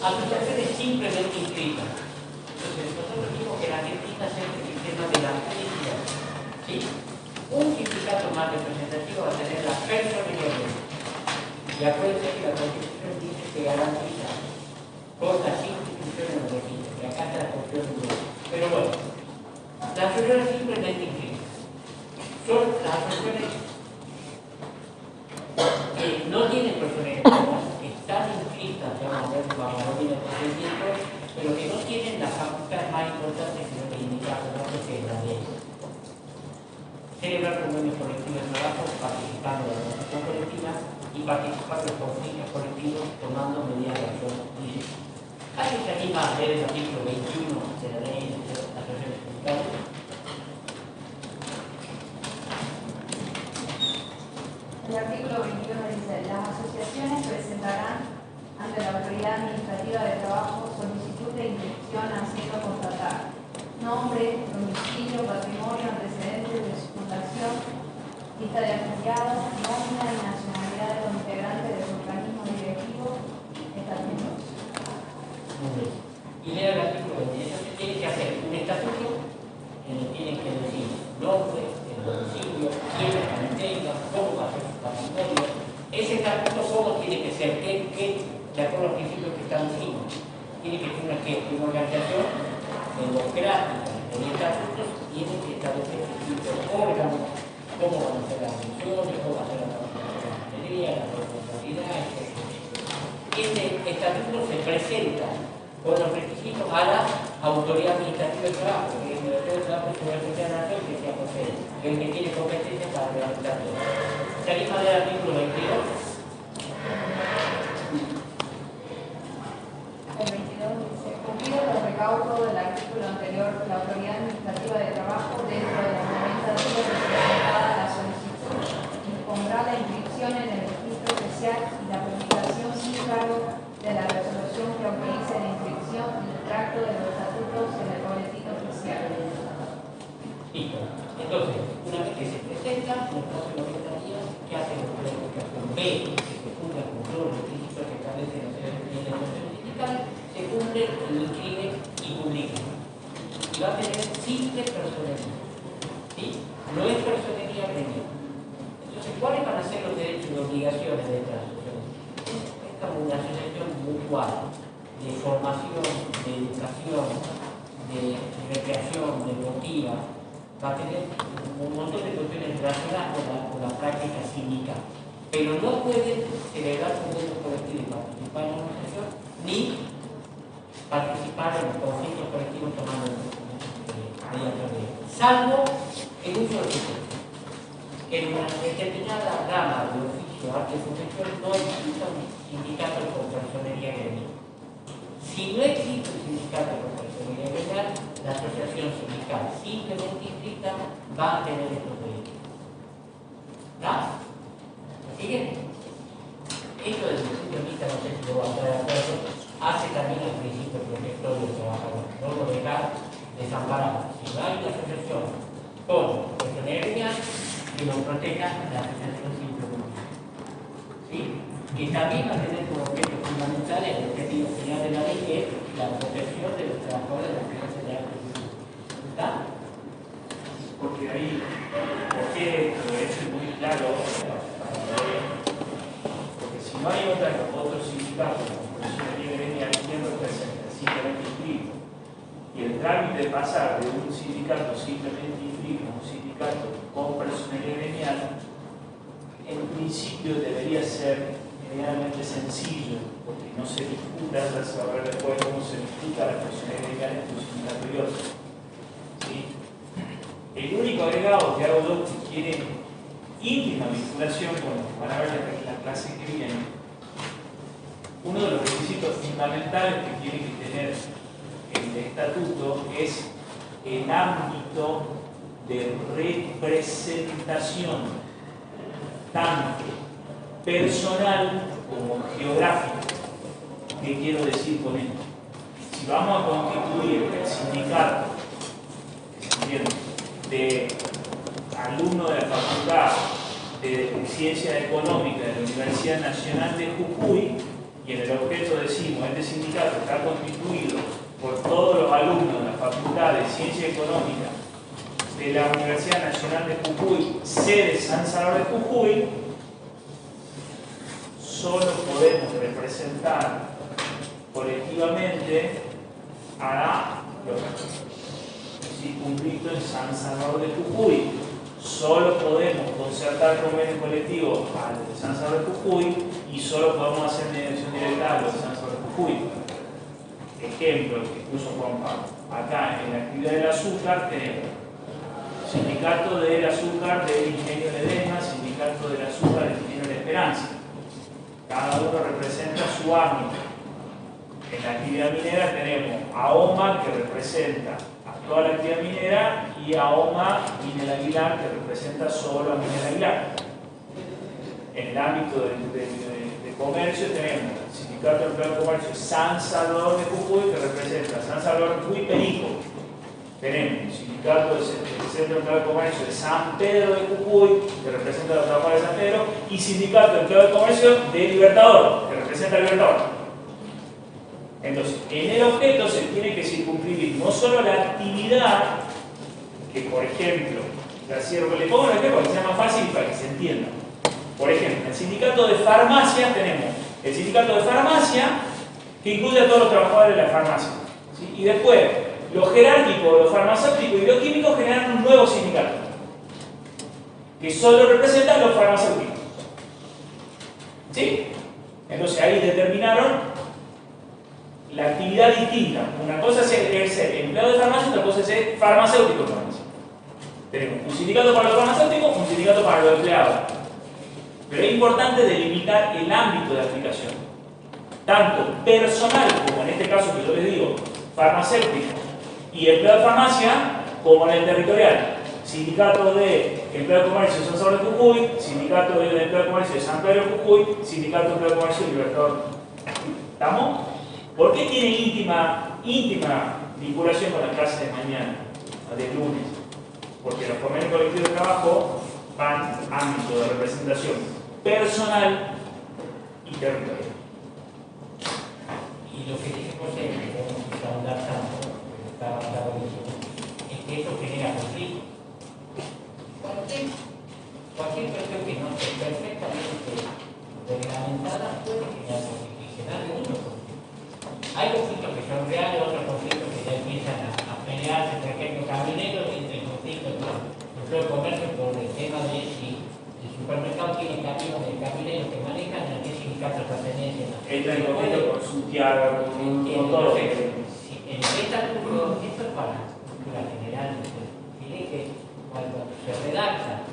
asociaciones simplemente inscritas. Entonces, nosotros vimos que la Argentina es el sistema de la publicidad. ¿Sí? Un sindicato más representativo va a tener la personalidad. Y acuérdense que la Constitución dice que garantiza con las instituciones de registro, que acá está la cuestión de. Pero bueno, las asociaciones simplemente inscritas son las asociaciones que no tienen personalidad, que están inscritas, vamos a ver el procedimiento, pero que no tienen las facultades más importantes que nos indican que es la ley. Celebrar convenios colectivos de trabajo, participando de la negociación colectiva y participar de los conflictos colectivos tomando medidas de acción directa. ¿Alguien se anima a leer el artículo 21 de la ley de las asociaciones sindicales? El artículo 21 dice: las asociaciones presentarán ante la autoridad administrativa de trabajo solicitud de inscripción haciendo constatar nombre, domicilio, patrimonio, antecedentes de su fundación, lista de afiliados, nómina y nacionalidad de los integrantes de su organismo directivo, estatutos. Y lea el artículo 20. Entonces tiene que hacer un estatuto en el que tienen que decir nombre, el domicilio, quién es la entrega, cómo va a ser su patrimonio. Ese estatuto solo tiene que ser de acuerdo a los principios que están encima. Tiene que ser una organización democrática. En el estatuto tiene que establecer distintos órganos, cómo van a ser las funciones, cómo va a ser la materia, la responsabilidad, etc. Este estatuto se presenta con los requisitos a la autoridad administrativa de trabajo, que es el Ministerio de la posibilidad de nación que sea José, el que tiene competencia para realizar todo. Salimos del artículo 22. El 22 dice, cumplidos los recaudos del artículo anterior, la autoridad administrativa de trabajo, dentro de los 90 días de presentada la solicitud, dispondrá la inscripción en el registro especial y la publicación sin cargo de la resolución que autorice la inscripción y el tracto de los estatutos en el boletín oficial. Listo. Entonces, una vez que se presenta, en los próximos 90 días, ¿qué hace la verificación? Ve que se cumpla con todos los requisitos que establecen los derechos sindicales, se cumple el inscribe y publica. Y va a tener simple personería. ¿Sí? No es personería gremial. Entonces, ¿cuáles van a ser los derechos y obligaciones de esta asociación? Es como una asociación mutual de formación, de educación, de recreación deportiva. Va a tener un montón de cuestiones relacionadas con la práctica sindical. Pero no pueden celebrar convenios colectivos y participar en una asociación, ni participar en los conflictos colectivos tomando mediante ley. Salvo en un solo sitio. Que en una determinada rama de oficio, arte y profesión no exista un sindicato con personería gremial. Si no existe un sindicato con personería gremial, la asociación sindical simplemente inscrita va a tener estos derechos. ¿Está? ¿Sigue? Esto desde el punto de vista, no sé si lo va a traer a acuerdo, hace también el principio protector del trabajador. No lo dejar desamparado. Si no hay una asociación con personería gremial, que lo proteja la asociación simplemente. ¿Sí? Y también va a tener como objeto fundamental el objetivo final de la ley, que es la protección de los trabajadores de la clase de arte. ¿Está? Porque ahí, porque lo he hecho muy claro, porque si no hay otro sindicato con personería gremial, ¿quién representa? Simplemente inscrito. Y el trámite de pasar de un sindicato simplemente inscrito a un sindicato con personería gremial, en principio debería ser medianamente sencillo, porque no se disputa, ya se va a ver después cómo se disputa la personería gremial entre un sindicato y otro. ¿Sí? El único agregado que hago yo que tiene íntima vinculación con lo que van a ver en la clase que viene, uno de los requisitos fundamentales que tiene que tener el estatuto es el ámbito de representación, tanto personal como geográfico. ¿Qué quiero decir con esto? Si vamos a constituir el sindicato, que se entiende, de alumnos de la Facultad de Ciencias Económicas de la Universidad Nacional de Jujuy, y en el objeto decimos, este sindicato está constituido por todos los alumnos de la Facultad de Ciencias Económicas de la Universidad Nacional de Jujuy, sede San Salvador de Jujuy, solo podemos representar colectivamente a los circunscritos en San Salvador de Jujuy. Solo podemos concertar convenio colectivo al de San Salvador de Jujuy y solo podemos hacer mediación directa a los de San Salvador de Jujuy. Ejemplo que puso Juan Pablo. Acá en la actividad del azúcar tenemos sindicato del azúcar del Ingenio Ledesma, sindicato del azúcar del Ingenio de Esperanza. Cada uno representa su ámbito. En la actividad minera tenemos a OMA, que representa a toda la actividad minera, y a OMA Minera Aguilar, que representa solo a Minera Aguilar. En el ámbito de comercio tenemos el sindicato del Empleado de Comercio San Salvador de Jujuy, que representa a San Salvador de Jujuy y Perico. Tenemos el sindicato del Centro de Empleado de Comercio de San Pedro de Jujuy, que representa a los trabajadores de San Pedro, y sindicato de Empleado de Comercio de Libertador, que representa a Libertador. Entonces, en el objeto se tiene que circunscribir no solo la actividad, que por ejemplo, le pongo un ejemplo que sea más fácil para que se entienda. Por ejemplo, en el sindicato de farmacia tenemos el sindicato de farmacia, que incluye a todos los trabajadores de la farmacia. ¿Sí? Y después, los jerárquicos, los farmacéuticos y bioquímicos generan un nuevo sindicato, que solo representan los farmacéuticos. ¿Sí? Entonces ahí determinaron la actividad distinta. Una cosa es ser empleado de farmacia, otra cosa es ser farmacéutico de farmacia. Tenemos un sindicato para los farmacéuticos, un sindicato para los empleados. Pero es importante delimitar el ámbito de aplicación, tanto personal, como en este caso que yo les digo, farmacéutico y empleado de farmacia, como en el territorial. Sindicato de Empleo de Comercio de San Salvador de Jujuy, Sindicato de Empleo de Comercio de San Pedro de Jujuy, Sindicato de Empleo de Comercio de Libertador. ¿Estamos? ¿Por qué tiene íntima vinculación con la clase de mañana, de lunes? Porque los convenios colectivos de trabajo van a ámbito de representación personal y territorial. Y lo que dice José, que tenemos que ahondar tanto, porque está buenísimo, es que eso genera conflicto. Cualquier cuestión que no esté perfectamente reglamentada puede generar conflicto y generar muchos conflictos. Hay conflictos que son reales, otros conflictos que ya empiezan a pelearse, por ejemplo, camioneros entre conflictos con el comercio por el tema de si el supermercado tiene camioneros que manejan, a qué sindicato pertenecen. Entra en conflicto con Santiago, con todo lo que en esto es para la cultura general, tiene que cuando se redacta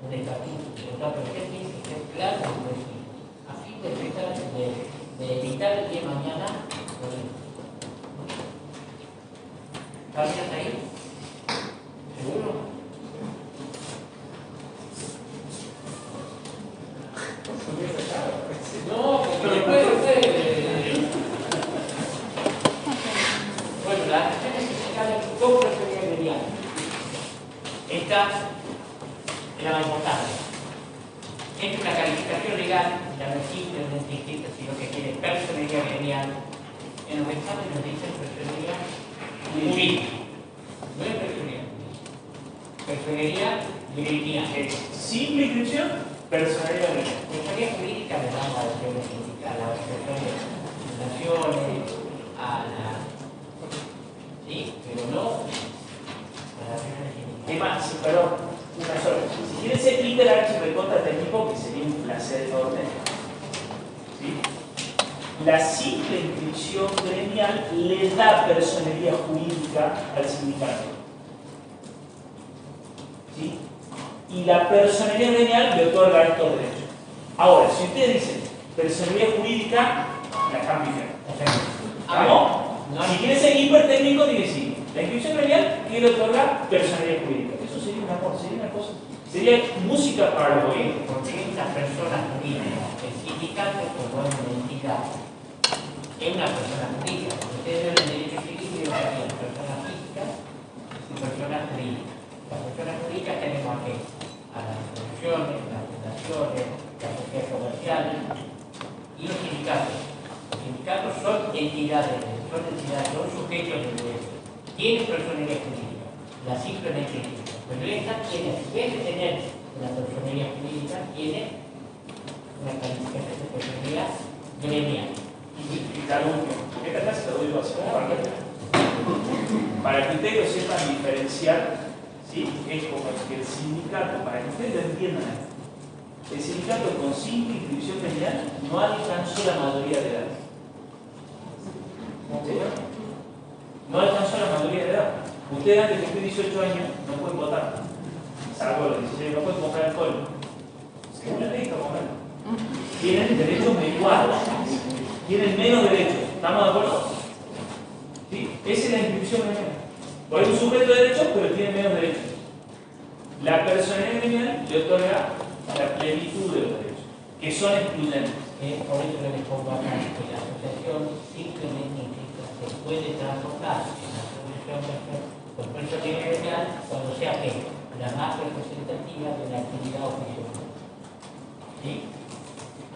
un estatuto, por qué tiene que ser claro y preciso, a fin de evitar el día de mañana. ¿Está bien hasta ahí? ¿Seguro? No, porque después bueno, la cuestión es que se cae dos personalidades gremiales. Esta es la más importante. Es una calificación legal, ya no es simplemente inscrita, sino que tiene personalidad gremial. En los exámenes nos dicen personalidad jurídica. No es personalidad jurídica. Personalidad gremial. simple inscripción, personalidad gremial. Personalidad jurídica le damos a la sindical, a la asociación de fundaciones, a la. Sí, pero no a la asociación de Es más, perdón, una sola. Si quieren ser hiper archirecontra técnico, que sería un placer enorme, ¿sí? La simple inscripción gremial le da personalidad jurídica al sindicato. ¿Sí? Y la personalidad gremial le otorga estos derechos. Ahora, si ustedes dicen personalidad jurídica, la están pifiando. ¿No? Si quieren ser hipertécnico, dice sí. La inscripción gremial quiere otorgar personalidad jurídica. Eso sería una cosa. Sería música para el oído. Porque estas personas jurídicas, el sindicato como es una entidad, es una persona jurídica. Ustedes ven el derecho civil y hay personas físicas y personas jurídicas. Las personas jurídicas tenemos aquí a las instituciones, las fundaciones, las sociedades comerciales y los sindicatos. Los sindicatos son entidades, son sujetos de derecho. Tienen personalidad jurídica, la simplemente jurídica. Pero esta tiene, en vez de tener una personalidad jurídica, tiene una calificación de personalidad gremial. Y tal esta clase te doy así para que ustedes lo sepan diferenciar, ¿sí? Es como que el sindicato, para que ustedes lo entiendan esto, el sindicato con simple inscripción gremial no alcanzó la mayoría de edad. ¿Sí? No alcanzó la mayoría de edad. Ustedes antes de cumplir 18 años no pueden votar, salvo los 16, no pueden comprar alcohol. Según la ley, tienen derechos menguados, tienen menos derechos. ¿Estamos de acuerdo? ¿Sí? Esa es la inscripción gremial. Por un sujeto de derechos, pero tiene menos derechos. La personalidad gremial le otorga la plenitud de los derechos, que son excluyentes. Por eso les pongo acá que la asociación simplemente inscrita se puede transportar en la asociación con personalidad gremial cuando sea la más representativa de la actividad oficial. ¿Sí?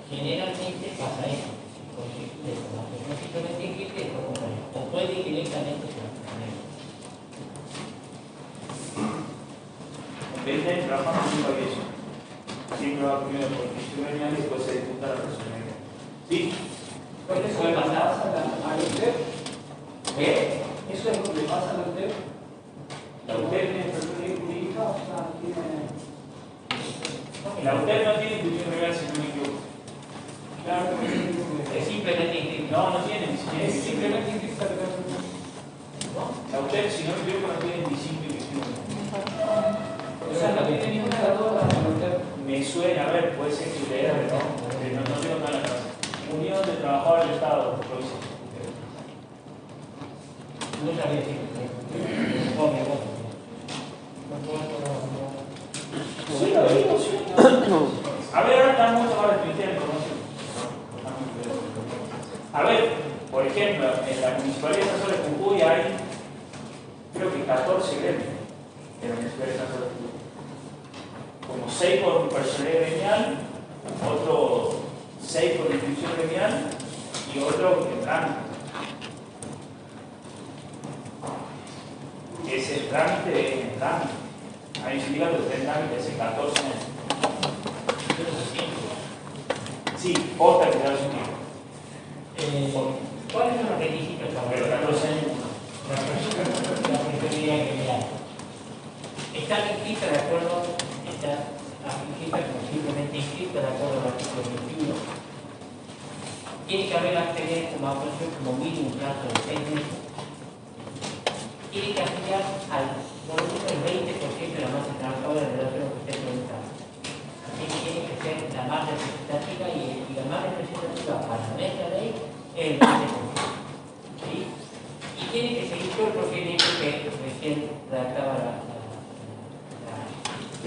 Generalmente pasa eso. No simplemente inscribe o puede ir directamente con la En vez de trabajar en un país, siempre va primero por inscripción gremial y después se disputa la personalidad. ¿Sí? Pues eso puede pasar a usted. ¿Qué? Eso es lo que le pasa a usted. La UTEP ¿Tiene personalidad jurídica o sea, tiene...? no tiene inscripción gremial, si no me equivoco. Claro, Es simplemente inscripción No, no tienen ni siquiera Es inscripción. simplemente indica que no. A ustedes, si no me equivoco, no tienen ni 5 inscripciones. O sea, no tiene ninguna de las dos para meter. Me suena, a ver, puede ser que ustedes, ¿no? Porque no tengo nada en la casa. Unión de Trabajadores del Estado, lo dice. No sabía decir. Sí, lo digo, sí. A ver, ahora está mucho más de Twitter información. A ver, por ejemplo, en la Municipalidad de San Solo de Jujuy hay, creo que 14 gremios en la Municipalidad de San Solo de Jujuy. Como 6 por personalidad gremial, otro 6 por inscripción gremial y otro en trámite. Ese trámite es en trámite. Hay un sindicato que está en trámite hace 14 años. Sí, posta que da su tiempo. ¿Cuáles son los requisitos para Pero 14 años. la responsabilidad gremial? ¿Están inscritas de acuerdo? ¿Están inscritas como simplemente inscritas de acuerdo al artículo 21? Tiene que haber acceder como autorización como mínimo un plazo de 6 meses. Tiene que afiliar al por lo menos el 20% de la masa trabajadora en relación a lo que usted preguntaba. Así que tiene que ser la más representativa y la más representativa para nuestra ley es el 20%. ¿Sí? Y tiene que seguir todo el procedimiento que recién redactaba la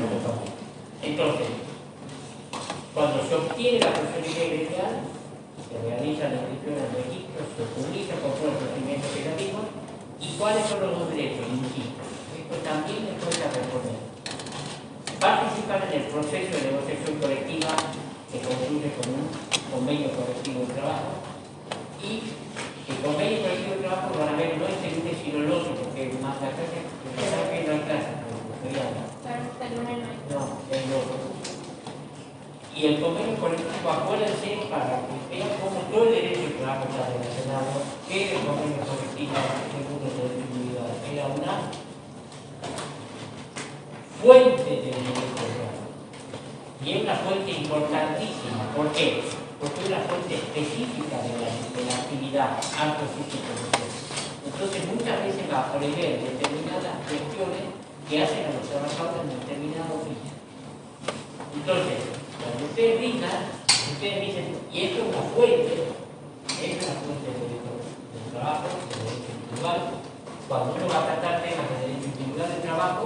reforma. Entonces, cuando se obtiene la personalidad gremial, se realiza la inscripción en el registro, se publica con todo el procedimiento que ya vimos. ¿Y cuáles son los dos derechos? Insisto, esto también les cuesta responder. Participar en el proceso de negociación colectiva que concluye con un convenio colectivo de trabajo y el convenio colectivo de trabajo van a ver no es el lunes sino el otro, porque más la clase, porque sabe que no hay clase, no, el otro. Y el convenio colectivo, acuérdense, para que vean cómo todo el derecho de trabajo está relacionado, que el convenio colectivo según el derecho individual era una fuente de derecho de trabajo. Y es una fuente importantísima. ¿Por qué? Porque es una fuente específica de la actividad antrocismo-profesional. Entonces muchas veces va a prever determinadas cuestiones que hacen a los trabajadores en determinado oficio. Entonces, cuando ustedes rindan, ustedes dicen, y esto es una fuente de trabajo, de derecho individual. Cuando uno va a tratar temas de derecho individual de trabajo,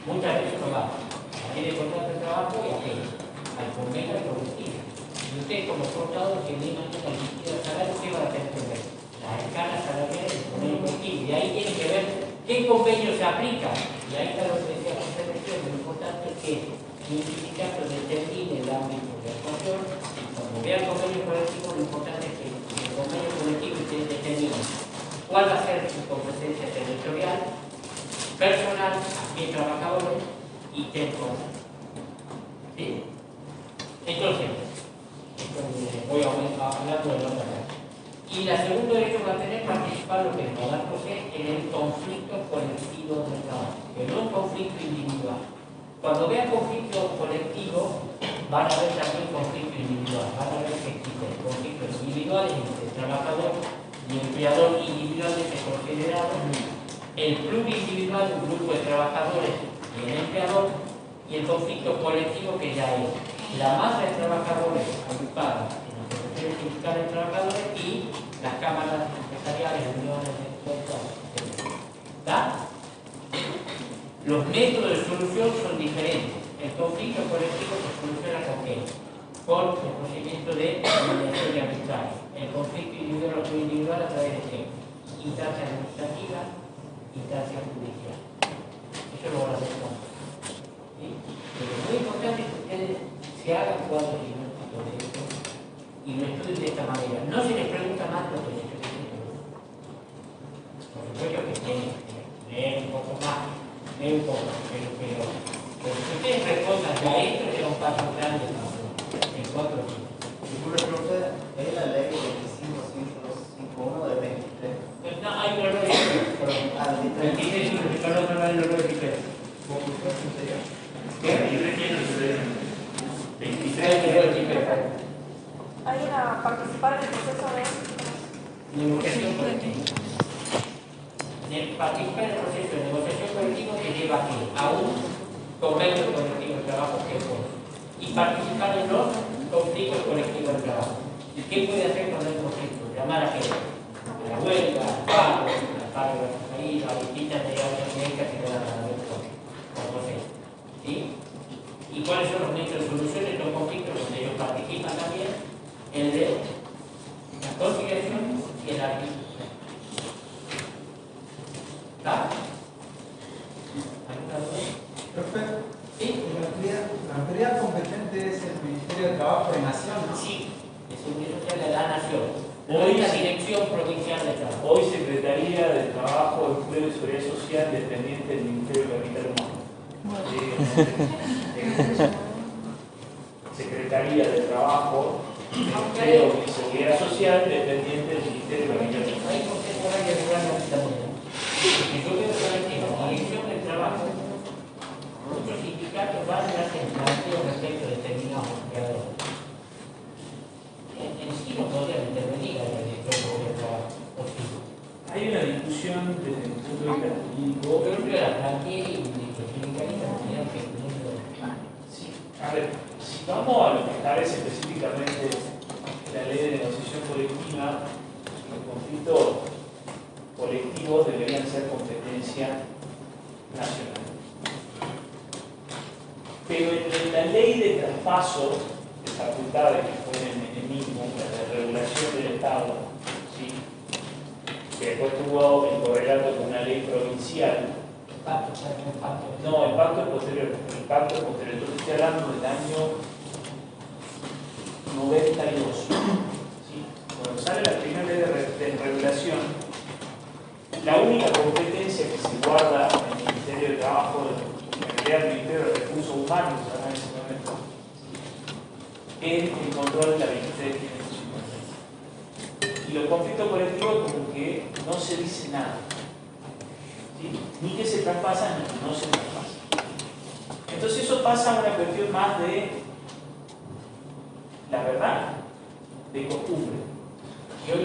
muchas veces uno va a la ley de contrato de trabajo y al convenio de colectivo. Y ustedes como contadores que vienen a la liquidez de salario, ¿qué van a tener que ver? Las escalas salariales del convenio colectivo. Y de ahí tienen que ver qué convenio se aplica. Y ahí está lo que decía José Lección, lo importante es que el sindicato determine el ámbito de actuación. Y cuando vea el convenio colectivo, lo importante es que el convenio colectivo determine cuál va a ser su competencia territorial, personal, y trabajadores y temporal. ¿Sí? Entonces, voy hablando de la otra parte. Y la segunda derecho va a tener participar lo que el modal posee en el conflicto colectivo del trabajo, que no es un conflicto individual. Cuando vean conflicto colectivo, van a ver también conflicto individual, van a ver que existen conflictos individuales entre el trabajador y empleador individualmente considerados, el plurindividual, un grupo de trabajadores y el empleador, y el conflicto colectivo que ya es la masa de trabajadores agrupados en las asociaciones sindicales de trabajadores y las cámaras empresariales, uniones de expertos, etc. Los métodos de solución son diferentes. El conflicto colectivo se soluciona con qué? Con el procedimiento de mediación y arbitraje. El conflicto individual o individual a través de qué? Instancia administrativa, instancia judicial. Eso lo van a hacer con. ¿Sí? Pero es muy importante que ustedes se hagan cuadros diagnósticos de esto y lo estudien de esta manera. No se les pregunta más los derechos de género. Por supuesto que tienen que leer un poco más, leer un poco, pero si ustedes respondan ya esto, será un paso grande en 4 años. Disculpe, profesor, es la ley 25.251 de 23. No, hay un error de 23, pero no hay un error de 23. ¿Qué? 23. Hay una participar en el proceso de Negociación colectiva. Participar en el proceso de negociación colectiva que lleva a un convenio colectivo de trabajo que es bueno. Y participar en los conflictos colectivos de trabajo. ¿Y qué puede hacer con el conflicto? Llamar a gente. A la huelga, al paro de la salida, a distintas delegaciones médicas que dan a ver con proceso. ¿Sí? ¿Y cuáles son los nichos de solución de estos conflictos donde ellos participan también? El de la conciliación y el arbitraje. ¿Está? ¿Alguna duda? Profe, ¿Sí? la autoridad competente es el Ministerio de Trabajo de Nación, ¿no? Sí, es un social de la Nación. Hoy la Dirección Provincial de Trabajo. Hoy Secretaría de Trabajo, Empleo y Seguridad Social, dependiente del Ministerio de Capital Humano. Secretaría de Trabajo, Empleo y Seguridad Social, dependiente del Ministerio de Capital Humano. Hay contemporáneos que van a la moneda. Y yo veo que en la Dirección del Trabajo, muchos sindicatos van a hacer planteos respecto de determinados empleadores. En sí no podrían intervenir a la Dirección del Trabajo. Hay una discusión desde el punto de vista jurídico. Yo creo que la planteé y los sindicalistas tendrían que tenerlo. Sí, a ver, si vamos a lo que establece específicamente la ley de negociación colectiva, los conflictos colectivos deberían ser competencia nacional. Pero en la ley de traspaso de facultades, que fue el mecanismo de regulación del Estado, ¿sí? Que después tuvo el correlato con una ley provincial. No, el pacto es posterior. El pacto es posterior. Entonces estoy hablando del año 92. ¿Sí? Cuando sale la primera ley de regulación, la única competencia que se guarda en el Ministerio de Trabajo, en realidad el Ministerio de Recursos Humanos, en ese momento, es el control de la 23.550. Y los conflictos colectivos como que no se dice nada. ¿Sí? Ni que se traspasan ni que no se traspasan. Entonces eso pasa a una cuestión más de la verdad, de costumbre.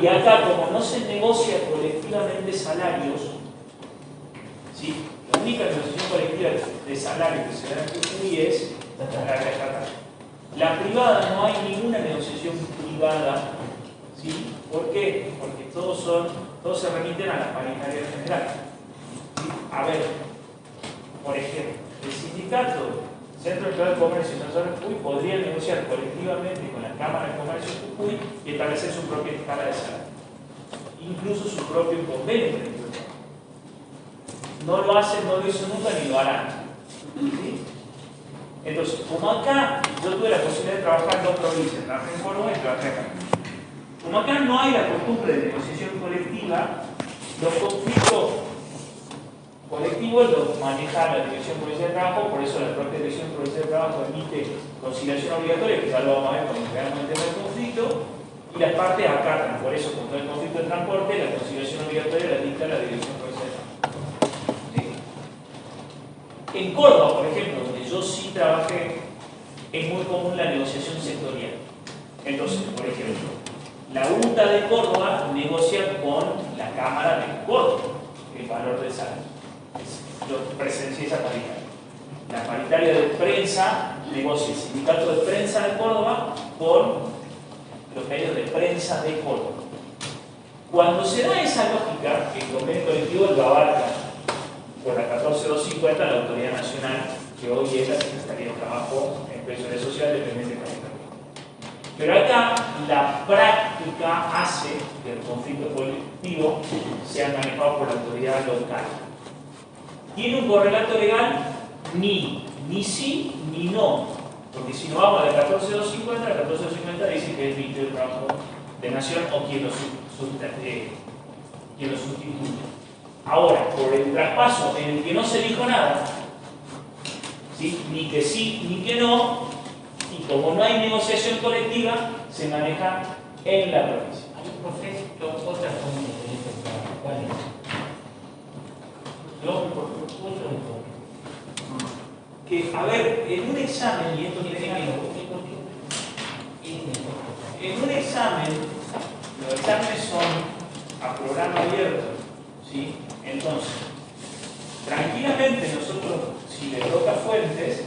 Y acá, como no se negocia colectivamente salarios, ¿sí? La única negociación colectiva de salarios que se da en Jujuy es la estatal. La privada no hay ninguna negociación privada, ¿sí? ¿Por qué? Porque todos se remiten a la paritaria general. ¿Sí? A ver, por ejemplo, el sindicato Centro Nacional de Comercio y Transporte de Jujuy podría negociar colectivamente con la Cámara de Comercio de Jujuy y establecer su propia escala de salario, incluso su propio convenio. No lo hacen, no lo hizo nunca ni lo harán. ¿Sí? Entonces, como acá yo tuve la posibilidad de trabajar en dos provincias, trabajé en Córdoba y trabajé acá. Como acá no hay la costumbre de negociación colectiva, los conflictos colectivos los maneja la Dirección Provincial de Trabajo, por eso la propia Dirección Provincial de Trabajo emite conciliación obligatoria, que ya lo vamos a ver cuando veamos el tema del conflicto, y las partes acatan. Por eso, con todo el conflicto de transporte, la conciliación obligatoria la dicta la Dirección Provincial de Trabajo. ¿Sí? En Córdoba, por ejemplo, donde yo sí trabajé, es muy común la negociación sectorial. Entonces, por ejemplo, la UTA de Córdoba negocia con la Cámara de Córdoba el valor del salario. Yo presencié esa paritaria. La paritaria de prensa negocia el sindicato de prensa de Córdoba con los medios de prensa de Córdoba. Cuando se da esa lógica, el convenio colectivo lo abarca por la 14250 la Autoridad Nacional, que hoy es la Secretaría de Trabajo, Empleo y Seguridad Social, dependiente de Capital. Pero acá la práctica hace que el conflicto colectivo sea manejado por la autoridad local. ¿Tiene un correlato legal? Ni sí ni no. Porque si no vamos a la 14250, la 14250 dice que es el Ministerio de Trabajo de Nación o quien lo sustituye. Ahora, por el traspaso en el que no se dijo nada, ¿sí? Ni que sí ni que no, y como no hay negociación colectiva, se maneja en la provincia. Hay un proceso, otras comunes en este trabajo. ¿Cuál es? Que, a ver, en un examen, y esto tiene que en un examen, los exámenes son a programa abierto, ¿sí? Entonces, tranquilamente nosotros, si le toca fuentes,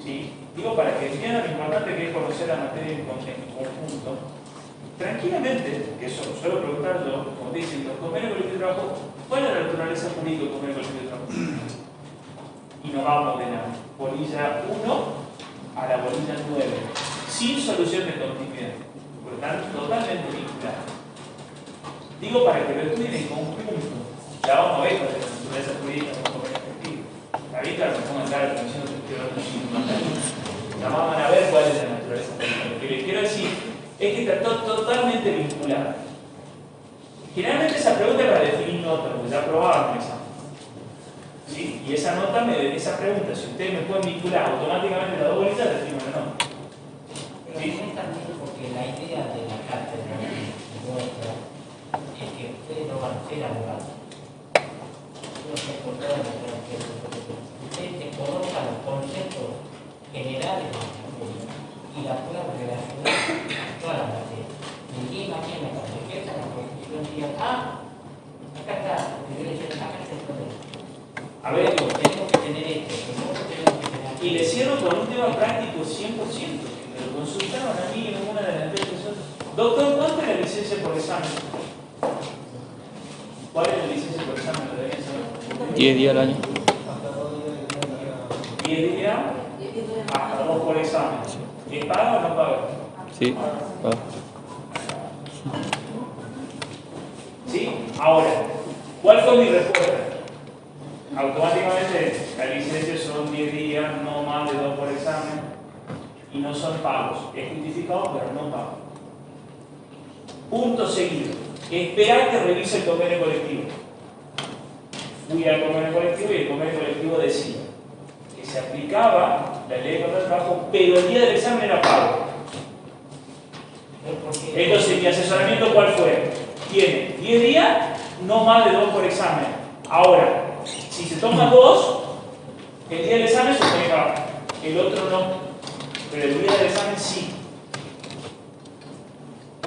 ¿sí? Digo para que entiendan lo importante que es conocer la materia en conjunto, tranquilamente, que eso lo suelo preguntar yo, como te dicen, los convenios colectivos de trabajo, ¿cuál es la naturaleza jurídica del convenio colectivo de trabajo? Y nos vamos de la bolilla 1 a la bolilla 9, sin solución de continuidad, por tanto, totalmente vinculada. Digo para que lo estudien en conjunto, ya vamos a ver cuál es la naturaleza jurídica del convenio colectivo. La vista me pongo en cara de comisión de ya vamos a ver cuál es la naturaleza jurídica. Lo que les quiero decir es que está totalmente vinculada. Generalmente esa pregunta es para definir nota, porque ya probaban esa. ¿Sí? Y esa nota, esa pregunta, si ustedes me pueden vincular automáticamente las dos bolitas, defino la nota. Pero ¿sí? También porque la idea de la cátedra nuestra es que ustedes no van a ser abogados. No se encontrarán en la cátedra. Ustedes se conozcan los conceptos generales de la materia y la puedan relacionar con toda la materia. Ninguén mañana cuando empieza la profesión diga, acá está, acá está el problema. A ver, tenemos que tener esto, tenemos que tener. Y le cierro con un tema práctico 100%, que me lo consultaron a mí en una de las veces. Doctor, ¿cuánto es la licencia por examen? ¿Cuál es la licencia por examen? ¿Lo deben saber? 10 días al año. 10 días, hasta 2 por examen. ¿Es paga o no paga? Sí, paga. ¿Sí? Ahora, ¿cuál fue mi respuesta? Automáticamente la licencia son 10 días, no más de 2 por examen, y no son pagos. Es justificado, pero no pagos. Punto seguido. Esperar que revise el convenio colectivo. Fui al convenio colectivo y el convenio colectivo decía que se aplicaba la ley de contrato de trabajo, pero el día del examen era pago. Entonces, mi asesoramiento, ¿cuál fue? Tiene 10 días, no más de 2 por examen. Ahora, si se toma 2, el día del examen se puede pagar, el otro no, pero el día del examen sí.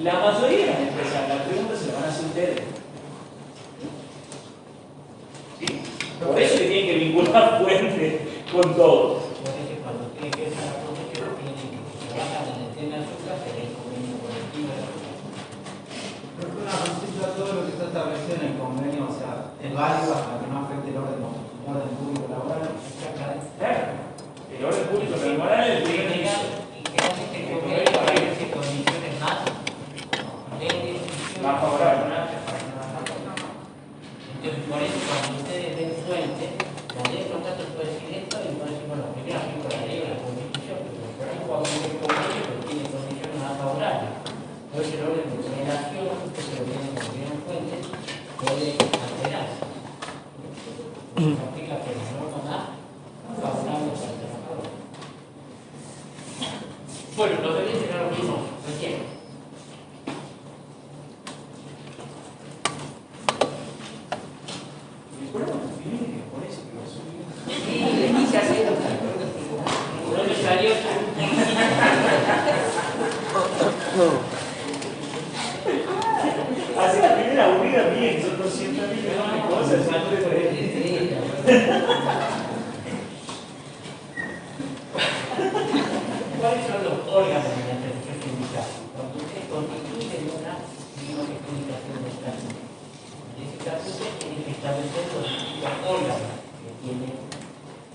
La mayoría de las empresas, las preguntas se las van a hacer ustedes. ¿Sí? Por eso que tienen que vincular fuentes con todo. Por eso cuando ustedes empiezan la profesión, tienen que trabajar en el tema de su clase, el convenio colectivo de la clase. Creo que una consulta, todo lo que está establecido en el convenio, o sea, es válido hasta que no afecte el orden público laboral. Claro, el orden público laboral es el primer inicio. Y que hace que el convenio establece condiciones más favorables. Entonces, por eso, cuando ustedes ven fuentes, la ley de contrato puede decir esto y puede decir, bueno, primero aplico la ley o la constitución, pero por ejemplo, cuando un convenio que tiene condiciones más favorables. Entonces, el orden de generación, que se lo vienen fuentes, puede alterarse. Se aplica que la norma más favorable para el trabajador. Bueno, los deberes serán los mismos, recién. Así la primera aburrida bien, son 200.000 cosas. ¿Cuáles son los órganos de la organización sindical? Cuando ustedes constituyen una justificación de estatuto. Ese estatuto tiene que establecer los distintos órganos que tiene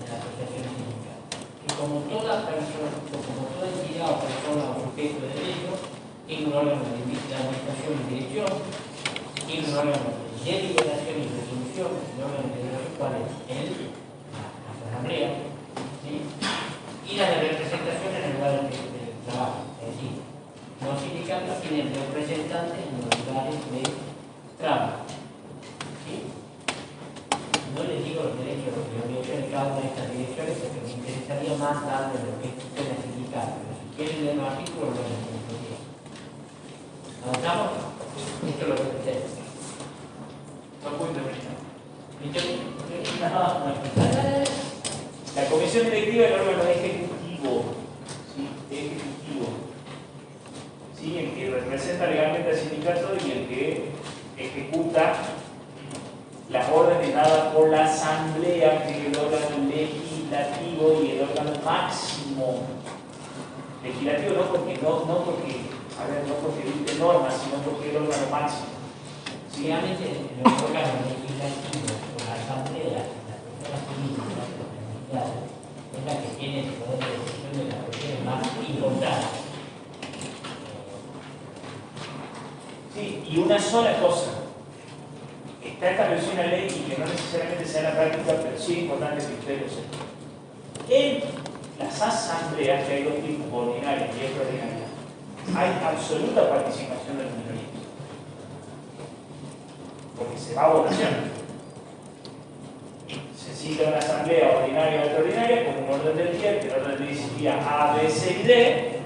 la asociación sindical. Y como toda persona, como toda entidad o persona o sujeto de derecho, tiene un órgano de administración y dirección, tiene un órgano de deliberación y resolución, el órgano de deliberación, ¿cuál es? La asamblea, ¿sí? Y la de representación en el lugar de trabajo. Es decir, los sindicatos tienen representantes en los lugares de trabajo. ¿Sí? No les digo los derechos, los que obligaciones de cada una de estas direcciones, porque me interesaría más darle lo que es tutela sindical. Pero si quieren leer los artículos, lo necesito. ¿Avanzamos? Esto es lo que ustedes. No puedo intervenir. No. La comisión directiva es el órgano ejecutivo. ¿Sí? Ejecutivo. ¿Sí? ¿sí? El que representa legalmente al sindicato y el que ejecuta las órdenes dadas por la asamblea, que es el órgano legislativo y el órgano máximo legislativo, no porque dicte normas, sino porque es el órgano máximo. Sí, obviamente los órganos legislativos o la asamblea, las personas políticas, los legisladores, es la que tiene el poder de decisión de las cuestiones más importantes. Sí, y una sola cosa. Está establecida una ley y que no necesariamente sea la práctica, pero sí es importante que ustedes lo sepan. En las asambleas, que hay dos tipos, ordinarias y extraordinarias, hay absoluta participación de las minorías. Porque se va a votación. Se cita una asamblea ordinaria o extraordinaria con un orden del día, que el orden del día diría A, B, C y D,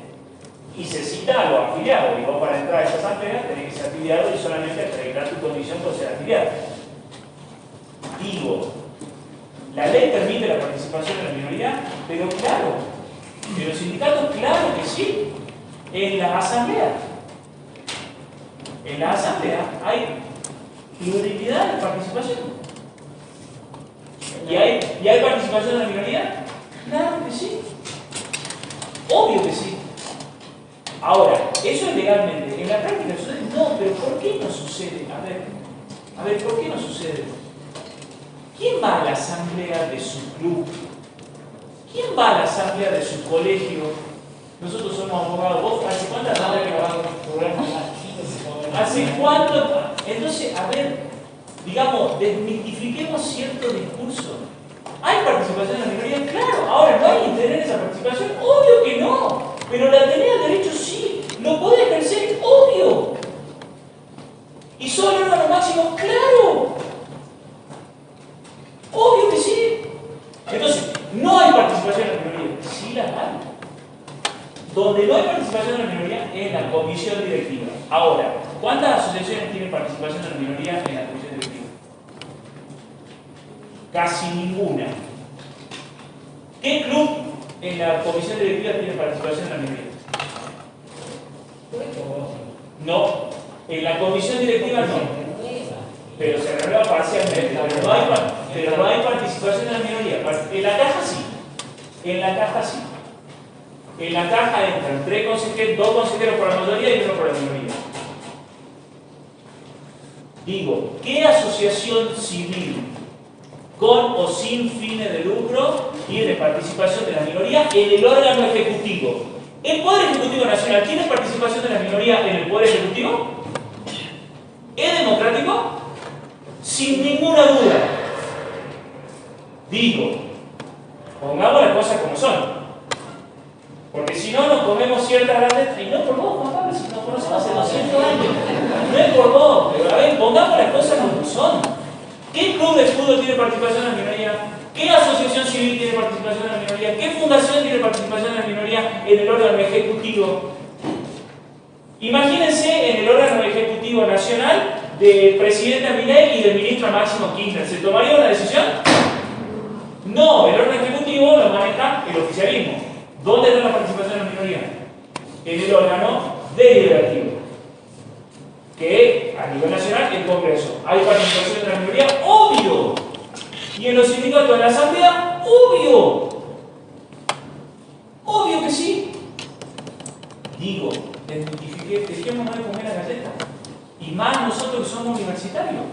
y se cita a los afiliados. Y vos para entrar a esa asamblea tenés que ser afiliado y solamente acreditar tu condición por ser afiliado. Digo, la ley permite la participación de la minoría, pero claro, de los sindicatos, claro que sí. En las asambleas hay pluralidad de participación. ¿Y hay participación de la minoría? Claro que sí. Obvio que sí. Ahora, eso es legalmente. En la práctica sucede. No, pero ¿por qué no sucede? A ver, ¿por qué no sucede? ¿Quién va a la asamblea de su club? ¿Quién va a la asamblea de su colegio? Nosotros somos abogados. ¿Vos hace cuántas asambleas que vas a ¿Hace cuánto? Entonces, a ver, digamos, desmitifiquemos cierto discurso. ¿Hay participación en la minoría? Claro. Ahora, ¿no hay interés en esa participación? Obvio que no. Pero la tenés de derecho sí. ¿Lo podés ejercer? Obvio. ¿Y solo el órgano máximo? Claro. Obvio que sí. Entonces, no hay participación en la minoría. Sí la hay. Donde no hay participación en la minoría es en la comisión directiva. Ahora, ¿cuántas asociaciones tienen participación en la minoría en la comisión directiva? Casi ninguna. ¿Qué club en la comisión directiva tiene participación en la minoría? No. En la comisión directiva no. Pero se renueva parcialmente. Pero no hay participación en la minoría. En la caja sí. En la caja sí. En la caja entran 3 consejeros, 2 consejeros por la mayoría y 1 por la minoría. Digo, ¿qué asociación civil con o sin fines de lucro tiene participación de la minoría en el órgano ejecutivo? ¿El Poder Ejecutivo Nacional tiene participación de la minoría en el Poder Ejecutivo? ¿Es democrático? Sin ninguna duda. Digo, pongamos las cosas como son. Porque si no, nos comemos ciertas grandes. Y no por vos, Juan Pablo, si nos conocemos hace 200 años. No es por vos, pero a ver, pongamos las cosas como son. ¿Qué club de fútbol tiene participación en la minoría? ¿Qué asociación civil tiene participación en la minoría? ¿Qué fundación tiene participación en la minoría en el órgano ejecutivo? Imagínense en el órgano ejecutivo nacional del presidente Milei y del ministro Máximo Kirchner. ¿Se tomaría una decisión? No, el órgano ejecutivo lo maneja el oficialismo. ¿Dónde está la participación de la minoría? En el órgano deliberativo, que a nivel nacional el Congreso. ¿Hay participación de la minoría? ¡Obvio! ¿Y en los sindicatos de la asamblea? ¡Obvio! ¡Obvio que sí! Digo, dejémonos de comer la galleta. Y más nosotros que somos universitarios.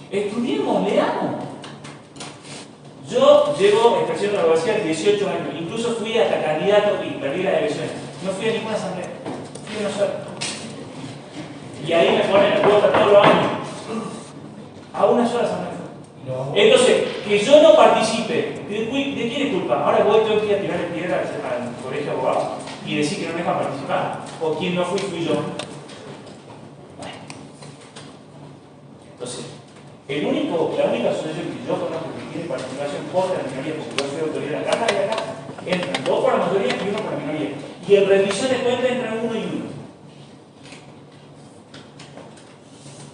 Estudiemos, leamos. Yo llevo ejerciendo la universidad 18 años. Incluso fui hasta candidato y perdí las elecciones. No fui a ninguna asamblea. Fui a una sola. Y ahí me ponen la cuota todos los años. A una sola asamblea. Entonces, que yo no participe, ¿de quién es culpa? Ahora tengo que ir a tirar el piedra al colegio de abogados y decir que no me dejan participar. O quien no fui yo. Bueno. Entonces, la única asociación que yo conozco que tiene participación por la minoría, porque yo soy autoridad de la caja y de la caja, entran 2 por la mayoría y 1 por la minoría. Y en revisión de cuentas entran 1 y 1.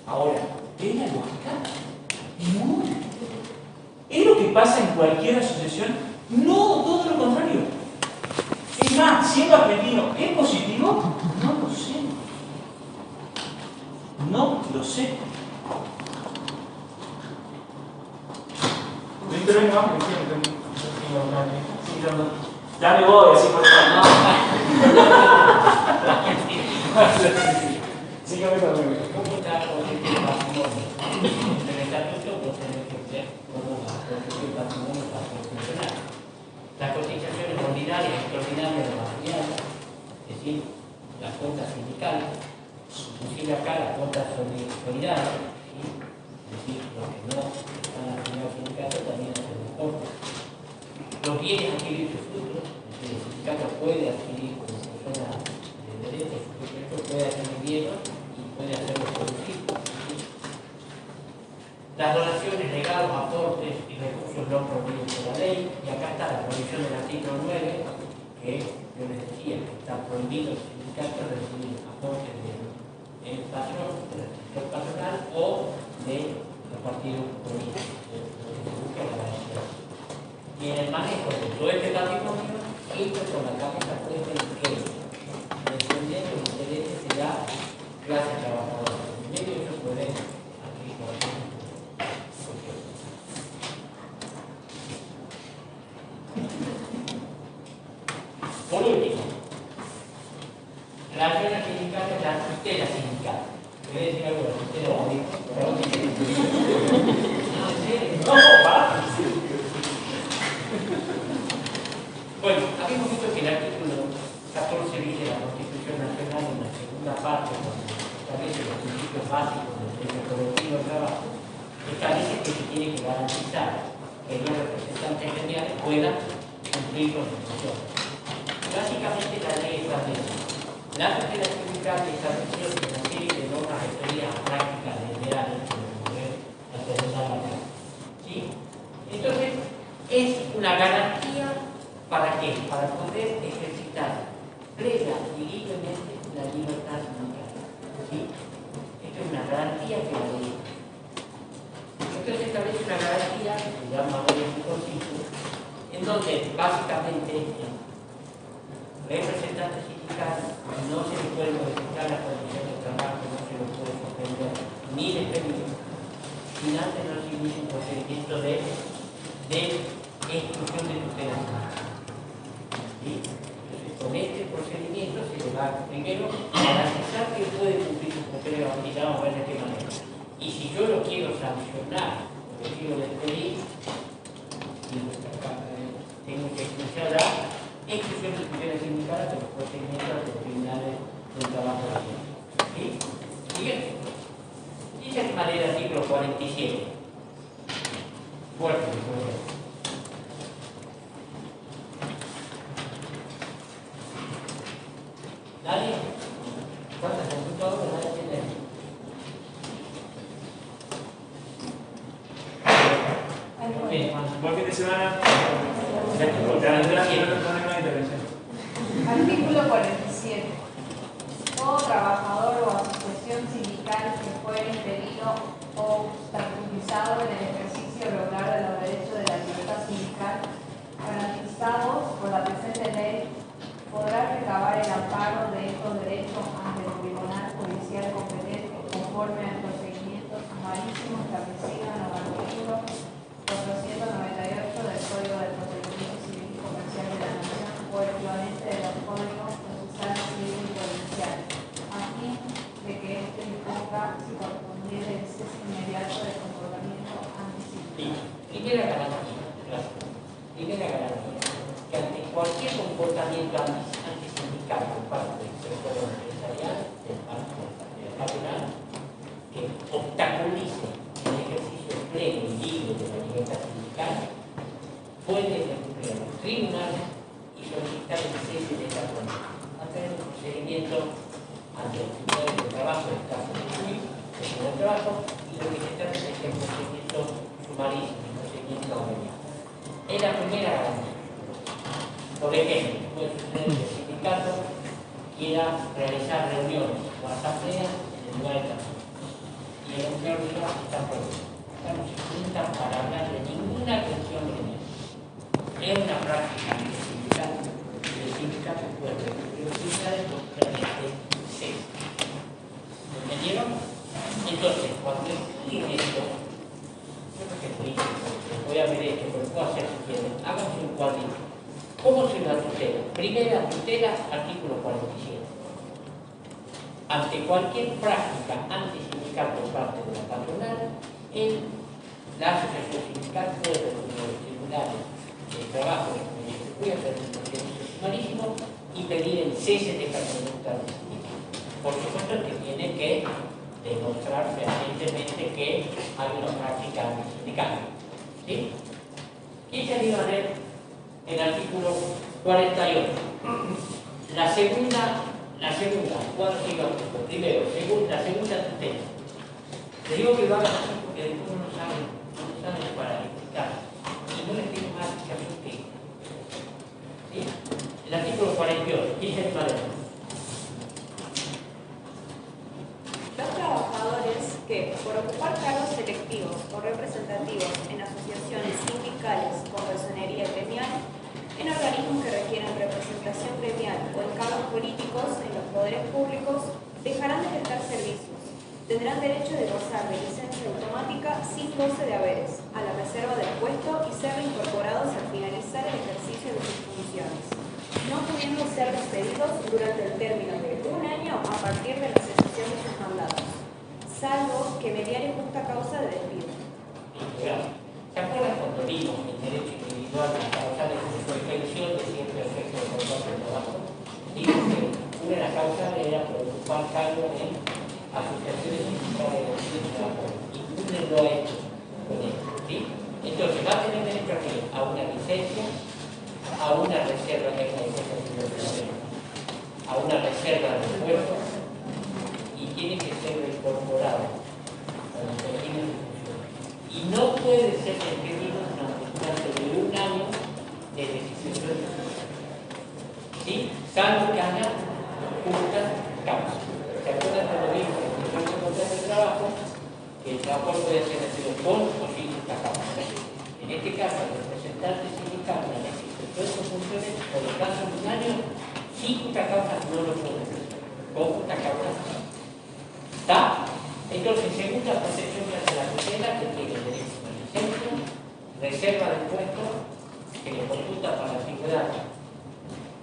Ahora, ¿es la lógica? No. ¿Es lo que pasa en cualquier asociación? No, todo lo contrario. Es más, siendo argentino, ¿es positivo? No, sé. No lo sé. No intervengo más porque ya me voy, así por favor. Sígame conmigo. ¿Cómo está con el patrimonio? En el estatuto vos tenés que ver cómo va a el patrimonio para poder funcionar. Las cotizaciones ordinarias y extraordinarias de materiales, es decir, las cuentas sindicales, inclusive acá las cuentas solidarias, ¿sí? Es decir, los que no están afiliados al sindicato también hacen reportes. Los bienes adquiridos y frutos, es decir, el sindicato puede adquirir como persona de derecho, puede adquirir bienes y puede hacerlos producir. Las donaciones, regalos, aportes y recursos no prohibidos por la ley, y acá está la prohibición del artículo 9, que yo les decía que está prohibido el sindicato recibir aportes del patrón, del sector patronal o de los partidos políticos, de lo que se busca la ganancia. Y en el manejo de todo este patrimonio, siempre con la cabeza puesta en que defender los intereses de la clase trabajadora. En medio de eso puede aquí, por ejemplo. Por último, la acción sindical es la tutela sindical. ¿Querés decir algo de la tutela? No, va. Bueno, habíamos visto que el artículo 14 dice la Constitución Nacional en la segunda parte, donde establece los principios básicos del derecho colectivo de trabajo, establece que se tiene que garantizar que los representantes gremiales puedan cumplir con sus funciones. Básicamente la ley establece la tutela sindical estableció una serie de normas referidas a prácticas liberales como la sociedad laboral. ¿Sí? Entonces, es una garantía ¿para qué? Para poder ejercitar plena y libremente la libertad sindical. ¿Sí? Esto es una garantía que la ley. Entonces establece una garantía que se llama ley de constitución, en donde básicamente representantes sindicales no se les puede modificar las condiciones de trabajo, no se les puede suspender ni despedir, sin antes no seguir un procedimiento de exclusión de tutela. ¿Sí? Entonces, con este procedimiento se le va primero a garantizar que puede cumplir sus funciones, vamos a ver de qué manera. Y si yo lo quiero sancionar, lo quiero despedir, tengo que escuchar la exclusión de funciones sindicales de los procedimientos de los tribunales del trabajo. ¿Sí? Bien. Dice de manera el artículo 47. Fuerte, ¿nadie? ¿Cuántas computadoras nadie tiene? Bien, Buen fin de semana. Artículo 47. Todo trabajador o asociación sindical que fuere impedido o obstaculizado en el ejercicio regular de los derechos de la libertad sindical garantizados por la presente ley podrá recabar el amparo de estos derechos ante el tribunal judicial competente conforme al procedimiento sumarísimo establecido en los artículos 498 del Código de Procedimiento Civil y Comercial de la Nación o equivalente de los códigos procesales civil y provincial, a fin de que éste disponga si correspondiera el cese inmediato del comportamiento antisindicado. Primera garantía, claro. Primera garantía, que ante cualquier comportamiento antisindical por parte del sector empresarial, del banco patronal, que obstaculice el ejercicio pleno y libre de la libertad sindical, puede recurrir a los tribunales y solicitar el cese de esa conducta. Va a tener un procedimiento ante los tribunales de trabajo, en el caso de Chuy, el tribunal de trabajo, y lo que se trata es el procedimiento sumarísimo, el procedimiento abreviado. Es la primera garantía. Por ejemplo, puede suceder que el sindicato quiera realizar reuniones o asambleas en el lugar de trabajo. Y el empleador diga está prohibido. No se juntan para hablar de ninguna cuestión gremial. Es una práctica sindical. El sindicato puede recurrir a los tribunales contra este cese. puedo hacer si quieren. Háganse un cuadrito. ¿Cómo se la tutela? Primera tutela, artículo 47. Ante cualquier práctica antisindical por parte de la patronal, la asociación sindical puede recurrir a los tribunales de trabajo de servicio marítimo y pedir el cese de esta conducta del sindicato. Por supuesto que tiene que demostrar fehacientemente que hay una práctica antisindical. ¿Sí? ¿Quién se anima a leer el artículo 48? La segunda, ¿cuál sigue? Primero, la segunda tutela. Les digo que lo hagan así porque después no saben para explicar. Y no les digo más que a mí que. ¿Sí? El artículo 48, ¿quién se anima a leer? Los trabajadores que, por ocupar cargos selectivos o representativos en asociaciones sindicales con personería gremial, en organismos que requieran representación gremial o en cargos políticos en los poderes públicos, dejarán de prestar servicios. Tendrán derecho de gozar de licencia automática sin goce de haberes, a la reserva del puesto y ser reincorporados al finalizar el ejercicio de sus funciones, no pudiendo ser despedidos durante el término de 1 año a partir de la cesación de sus mandatos, salvo que mediare justa causa de despido. ¿Se acuerdan cuando vimos el derecho individual a causar de suspensión de cierto efecto de contrato de trabajo? Dijo que una de las causas era por ocupar cargo en asociaciones sindicales de trabajo. Ninguno lo ha hecho con esto. ¿Sí? Entonces, va a tener derecho a una licencia, a una reserva de la licencia, a una reserva de puesto y tiene que ser incorporado a los regímenes de función. Y no puede ser despedido durante de 1 año de decisión de ¿sí? Salvo que haya justas causas. ¿Se acuerdan cuando vimos en el contrato de trabajo que el trabajo puede ser decidido con o sin justa causa? En este caso, el representante sindical de la institución de funciones, por el caso de 1 año, sin justa causa no lo puede hacer. Con justa causa ¿está? Entonces, según la protección que hace la tutela, que tiene derecho a licencia, reserva del puesto, que le computa para la antigüedad,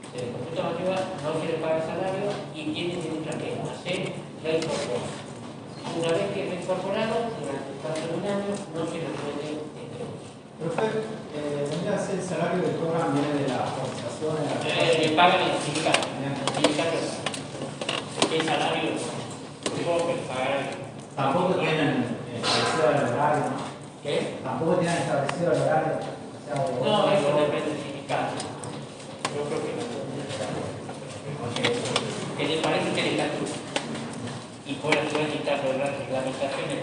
se le computa la antigüedad, no se le paga el salario y tiene derecho a que hacer la incorporación. Una vez que es incorporado, durante el plazo de 1 año, no se le puede entregar. Profe, ¿dónde hace el salario que cobran viene de la organización? Le pagan el sindicato. ¿Qué salario? Supongo que pagar. Tampoco tienen establecido el horario, ¿no? ¿Qué? Tampoco tienen establecido el horario. No, eso depende del sindicato. Yo creo que no. Que le parece que le calcula. Y pueden necesitar reglamentaciones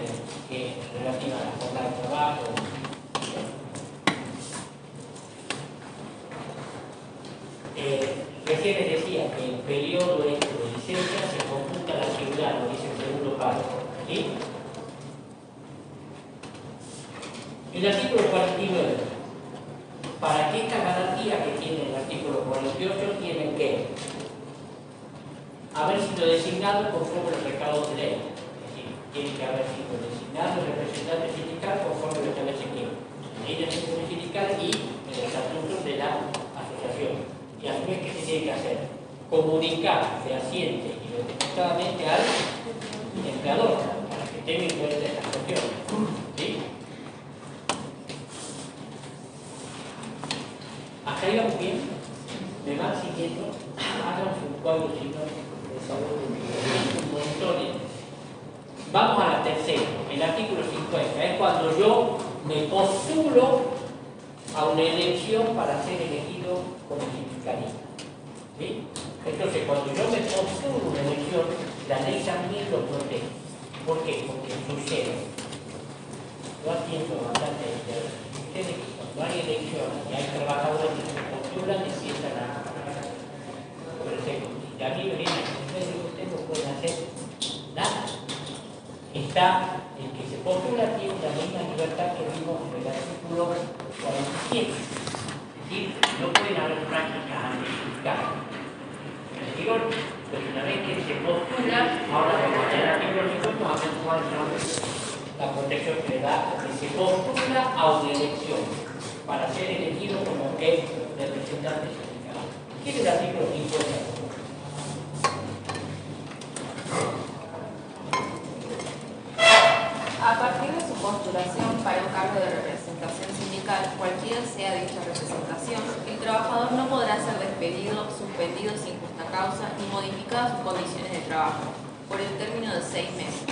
relativas a la jornada de trabajo. Recién les decía que el periodo de licencia se computa a la antigüedad, lo dice el segundo párrafo. ¿Sí? El artículo 49. Para que esta garantía que tiene el artículo 48 tiene que haber sido designado conforme los recados de ley. Es decir, tiene que haber sido designado el representante sindical conforme lo establece aquí. La ley de asociación sindical y el estatuto de la asociación. Y a su vez, ¿qué se tiene que hacer? Comunicar fehaciente y documentadamente al empleador para que tenga en cuenta esta cuestión. ¿Sí? ¿Hasta ahí vamos bien? ¿Me van siguiendo? Háganse un cuadro chino de salud un montón. Vamos a la tercera, el artículo 50. Es cuando yo me postulo a una elección para ser elegido como sindicalista. ¿Sí? Entonces, cuando yo me postulo a una elección, la ley también lo protege. ¿Por qué? Porque sucede. Yo atiendo bastante ustedes que cuando hay elecciones y hay trabajadores que se postulan y sientan a por ejemplo, si a mí me viene a usted no puede hacer nada. Está el que se postula tiene la misma libertad que vimos en el artículo 47. Es decir, no pueden haber prácticas antisindicales. Les digo, pues una vez que se postula, ahora vamos a el artículo 50, vamos a ver cuál es la protección que le da al que se postula a una elección para ser ser elegido como el representante sindical. ¿Qué es el artículo 50? A partir de su postulación para un cargo de representación sindical, cualquiera sea dicha representación, el trabajador no podrá ser despedido, suspendido sin justa causa ni modificadas sus condiciones de trabajo por el término de 6 meses.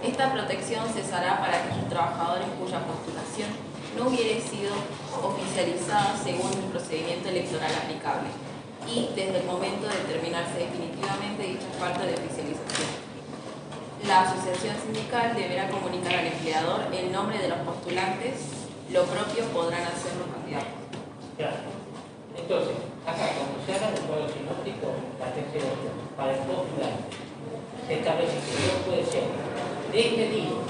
Esta protección cesará para aquellos trabajadores cuya postulación no hubiere sido oficializada según el procedimiento electoral aplicable y desde el momento de terminarse definitivamente dicha falta de oficialización. La asociación sindical deberá comunicar al empleador el nombre de los postulantes, lo propio podrán hacer los candidatos. Claro. Entonces, acá cuando se haga el cuadro sinóptico, la tercera opción, para el postulante, se establece que no puede ser despedido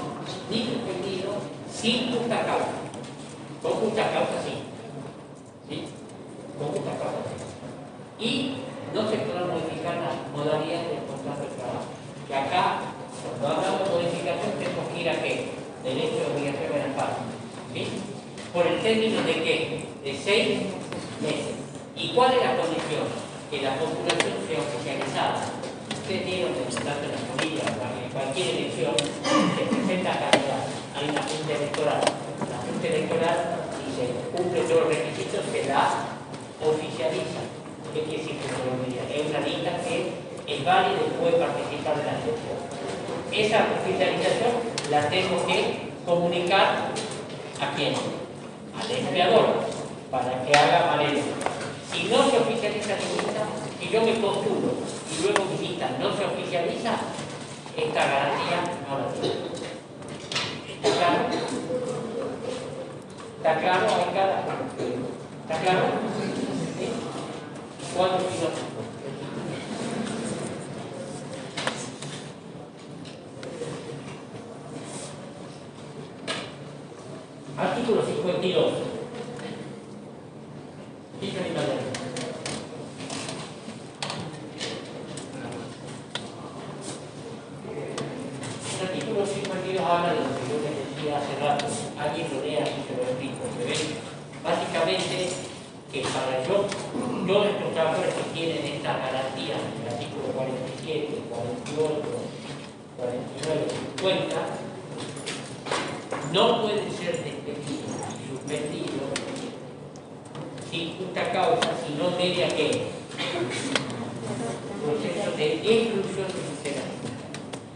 ni suspendido sin justa causa. Con justa causa sí. ¿Sí? Con justa causa sí. Y no se podrán modificar las modalidades del contrato de trabajo. Y acá, cuando hablamos de modificación, tenemos que ir a qué? Derecho de obligación de la parte. ¿Sí? Por el término de qué? De 6 meses. ¿Y cuál es la condición? Que la postulación sea oficializada. Ustedes vieron que tanto en la familia, en cualquier elección, se presenta candidato. Hay una junta electoral. La junta electoral, si se cumple todos los requisitos, se la oficializa. ¿Qué quiere decir que se lo diría? Es una lista que es válida y puede participar de la elección. Esa oficialización la tengo que comunicar a quién, al empleador, para que haga valer. Si no se oficializa mi lista, si yo me postulo y luego mi lista no se oficializa, esta garantía no la tengo. ¿Está claro? ¿Está claro? ¿Está claro? ¿Sí? ¿Cuántos minutos? Artículo 52. Dicho en italiano. El artículo 52 habla de lo que yo les decía hace rato. Alguien lo lea y se lo explico. Básicamente, que para todos estos trabajadores que tienen esta garantía, el artículo 47, 48, 49, 50, no pueden ser despedidos y suspendidos sin justa causa, sino media que proceso de exclusión social.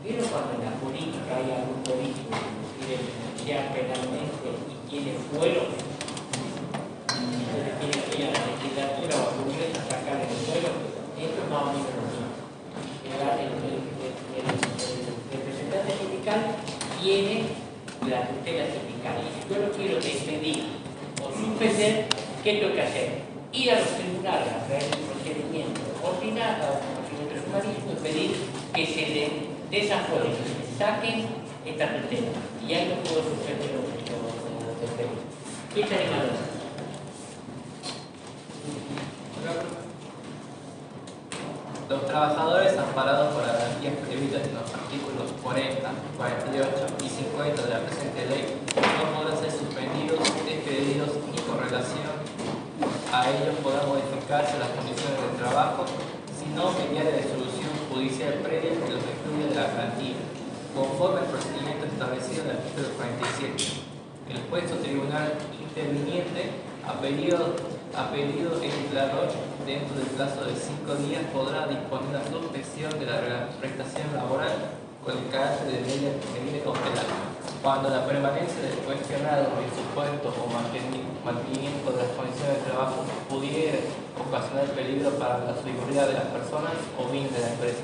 ¿Vieron cuando en la política hay algún político que quiere denunciar penalmente y tiene fuero? Entonces tiene que ir a la legislatura o al Congreso a sacar el fuero. Esto es más o menos lo mismo. El representante sindical tiene la tutela sindical. Y si yo lo quiero despedir o suspender, ¿qué tengo que hacer? Ir a los tribunales a través del procedimiento ordinario o procedimiento sumarísimo y pedir que se le desafueren, que se saquen esta tutela. Y ahí no puedo suspender los despedidos. ¿Qué está animado? Los trabajadores amparados por las garantías previstas en los artículos 40, 48 y 50 de la presente ley no podrán ser suspendidos, despedidos y con relación a ellos podrán modificarse las condiciones de trabajo, sino mediante resolución judicial previa que los excluya de la garantía, conforme al procedimiento establecido en el artículo 47. El juez o tribunal interviniente a pedido del empleador dentro del plazo de 5 días podrá disponer la suspensión de la prestación laboral con el carácter de medida cautelar cuando la permanencia del cuestionado en su puesto o mantenimiento de las condiciones de trabajo pudiera ocasionar peligro para la seguridad de las personas o bienes de la empresa.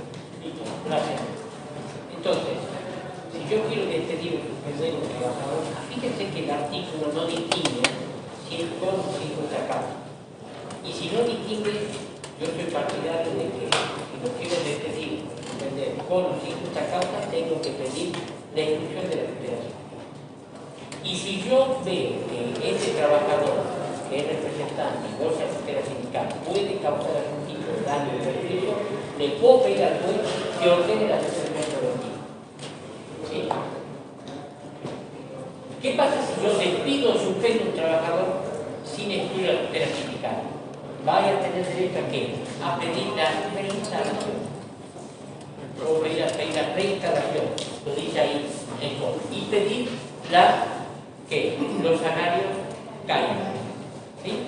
Gracias. Entonces, si yo quiero despedir o suspender un trabajador, fíjense que el artículo no distingue si es con o sin justa causa. Y si no distingue, yo soy partidario de que si lo quiero despedir o suspender con o sin justa causa, tengo que pedir la exclusión de la tutela sindical. Y si yo veo que este trabajador, que es representante y goza de tutela sindical, puede causar algún tipo de daño o perjuicio, le puedo pedir al juez que ordene la suspensión preventiva. ¿Sí? ¿Qué pasa si yo despido o suspendo a un trabajador sin vaya a tener derecho a qué? A pedir la reinstalación. O pedir la reinstalación, lo dice ahí el código. Y pedir que los salarios caigan. ¿Sí?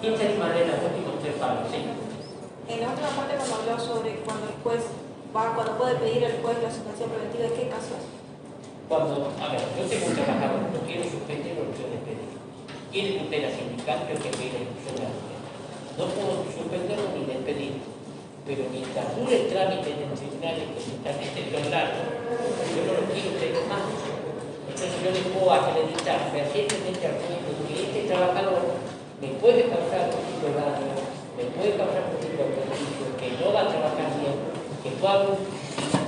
¿Quién se anima a leer los últimos tres palos? ¿Sí? En la última parte cuando habló sobre cuando el juez cuando puede pedir el juez la suspensión preventiva, ¿de qué casos? A ver, yo tengo un trabajador, lo quiero suspender o lo quiero despedir. Quiere tutela sindical, yo que pedir la inclusión de la tutela. No puedo suspenderlo ni despedirlo. Pero mientras dure el trámite en el tribunal que se está en largo, yo no lo quiero tener más. Entonces yo le puedo acreditar fehacientemente al juez que este trabajador me puede causar un tipo de daño, me puede causar un tipo de perjuicio, que no va a trabajar bien,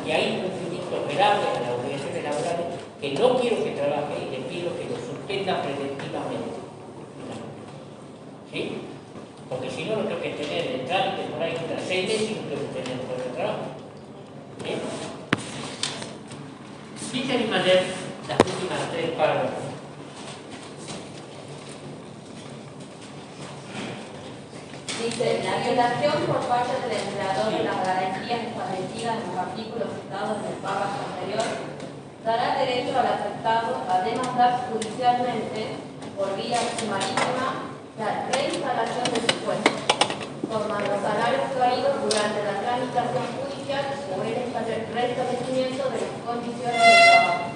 que hay incumplimientos graves en las obligaciones laborales, que no quiero que trabaje y le pido que lo suspenda preventivamente. ¿Sí? Porque si no, lo tengo que tener en el trámite por ahí unas 6 meses y no tengo que tener por el trabajo. ¿Bien? ¿Sí se anima a leer las últimas 3 párrafos? Dice, la violación por parte del empleador de las garantías establecidas en los artículos citados en el párrafo anterior dará derecho al afectado a demandar judicialmente por vía marítima la reinstalación de su puesto, forman los salarios caídos durante la tramitación judicial o el restablecimiento de las condiciones de trabajo.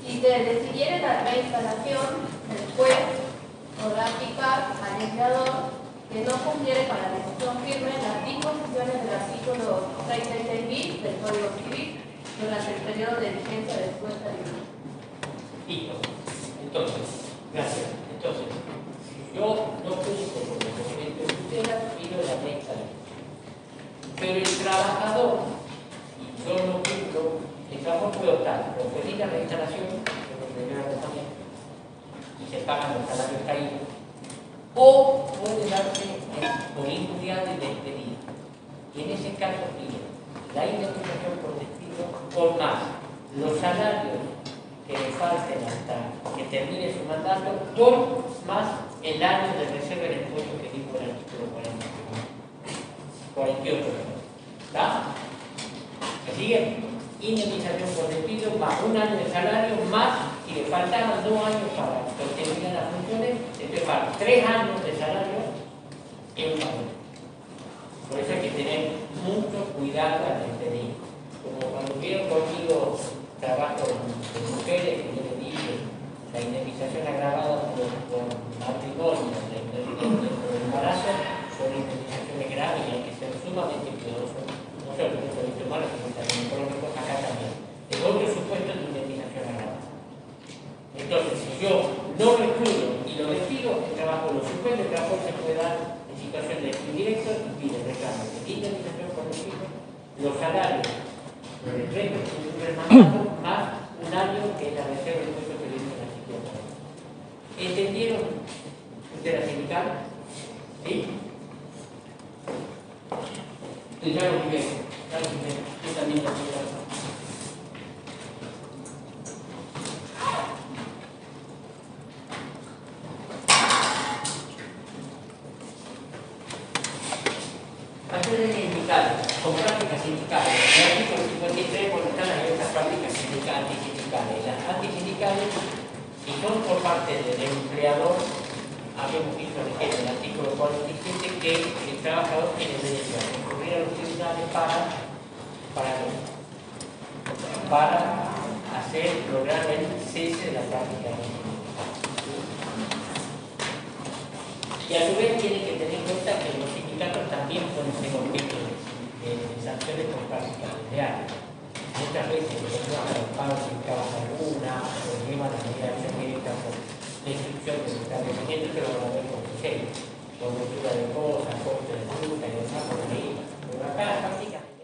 Si se decidiere la reinstalación, el juez podrá aplicar al empleador que no cumpliere con la decisión firme las disposiciones del artículo 66 bis del Código Civil durante el periodo de vigencia de su estabilidad. Listo. Entonces, gracias. Entonces, yo no puedo por el procedimiento de tutela, pido la reinstalación. Pero el trabajador, y yo no cumplo, el trabajador puede optar por pedir la reinstalación, y se pagan los salarios caídos, o puede darse por injuriado y despedido. Y en ese caso pide la indemnización por despido por más los salarios que le falten hasta que termine su mandato, por más el año de reserva del impuesto que dijo el artículo 48. ¿Está? ¿Se sigue? Indemnización por despido más un año de salario más, si le faltaban 2 años para que terminen las funciones, entonces para 3 años de salario es un año. Por eso hay que tener mucho cuidado al despedir. Como cuando vieron conmigo trabajo de mujeres, que yo le dije la indemnización agravada por matrimonio, por embarazo, son indemnizaciones graves y hay que ser sumamente cuidadosos. No solo que por esto malo, sino también por lo que acá también. El otro supuesto de indemnización agravada. Entonces, si yo no lo excluyo y lo despido, el trabajo lo suspende, el trabajo se puede dar en situación de despido directo y pide reclamo de indemnización por despido, los salarios del resto del mandato más un año que es la reserva de impuestos que dice la psiquiatra. ¿Entendieron usted la sindical? ¿Sí? Y ya lo primero, yo también lo quiero. Acciones sindicales, con prácticas sindicales. El artículo 53 por están las diversas prácticas sindicales, antisindicales. Las antisindicales, si son por parte del empleador, habíamos visto en el artículo 47 que el trabajador tiene derecho a recurrir a los tribunales para lograr el cese de la práctica sindical. Y a su vez tiene que tener en cuenta que los sindicatos también pueden ser objeto de sanciones por prácticas desleales. Muchas veces los pagos sin causa alguna, o llevan a la directa por destrucción del establecimiento, que lo van a ver con ley, por ruptura de cosas,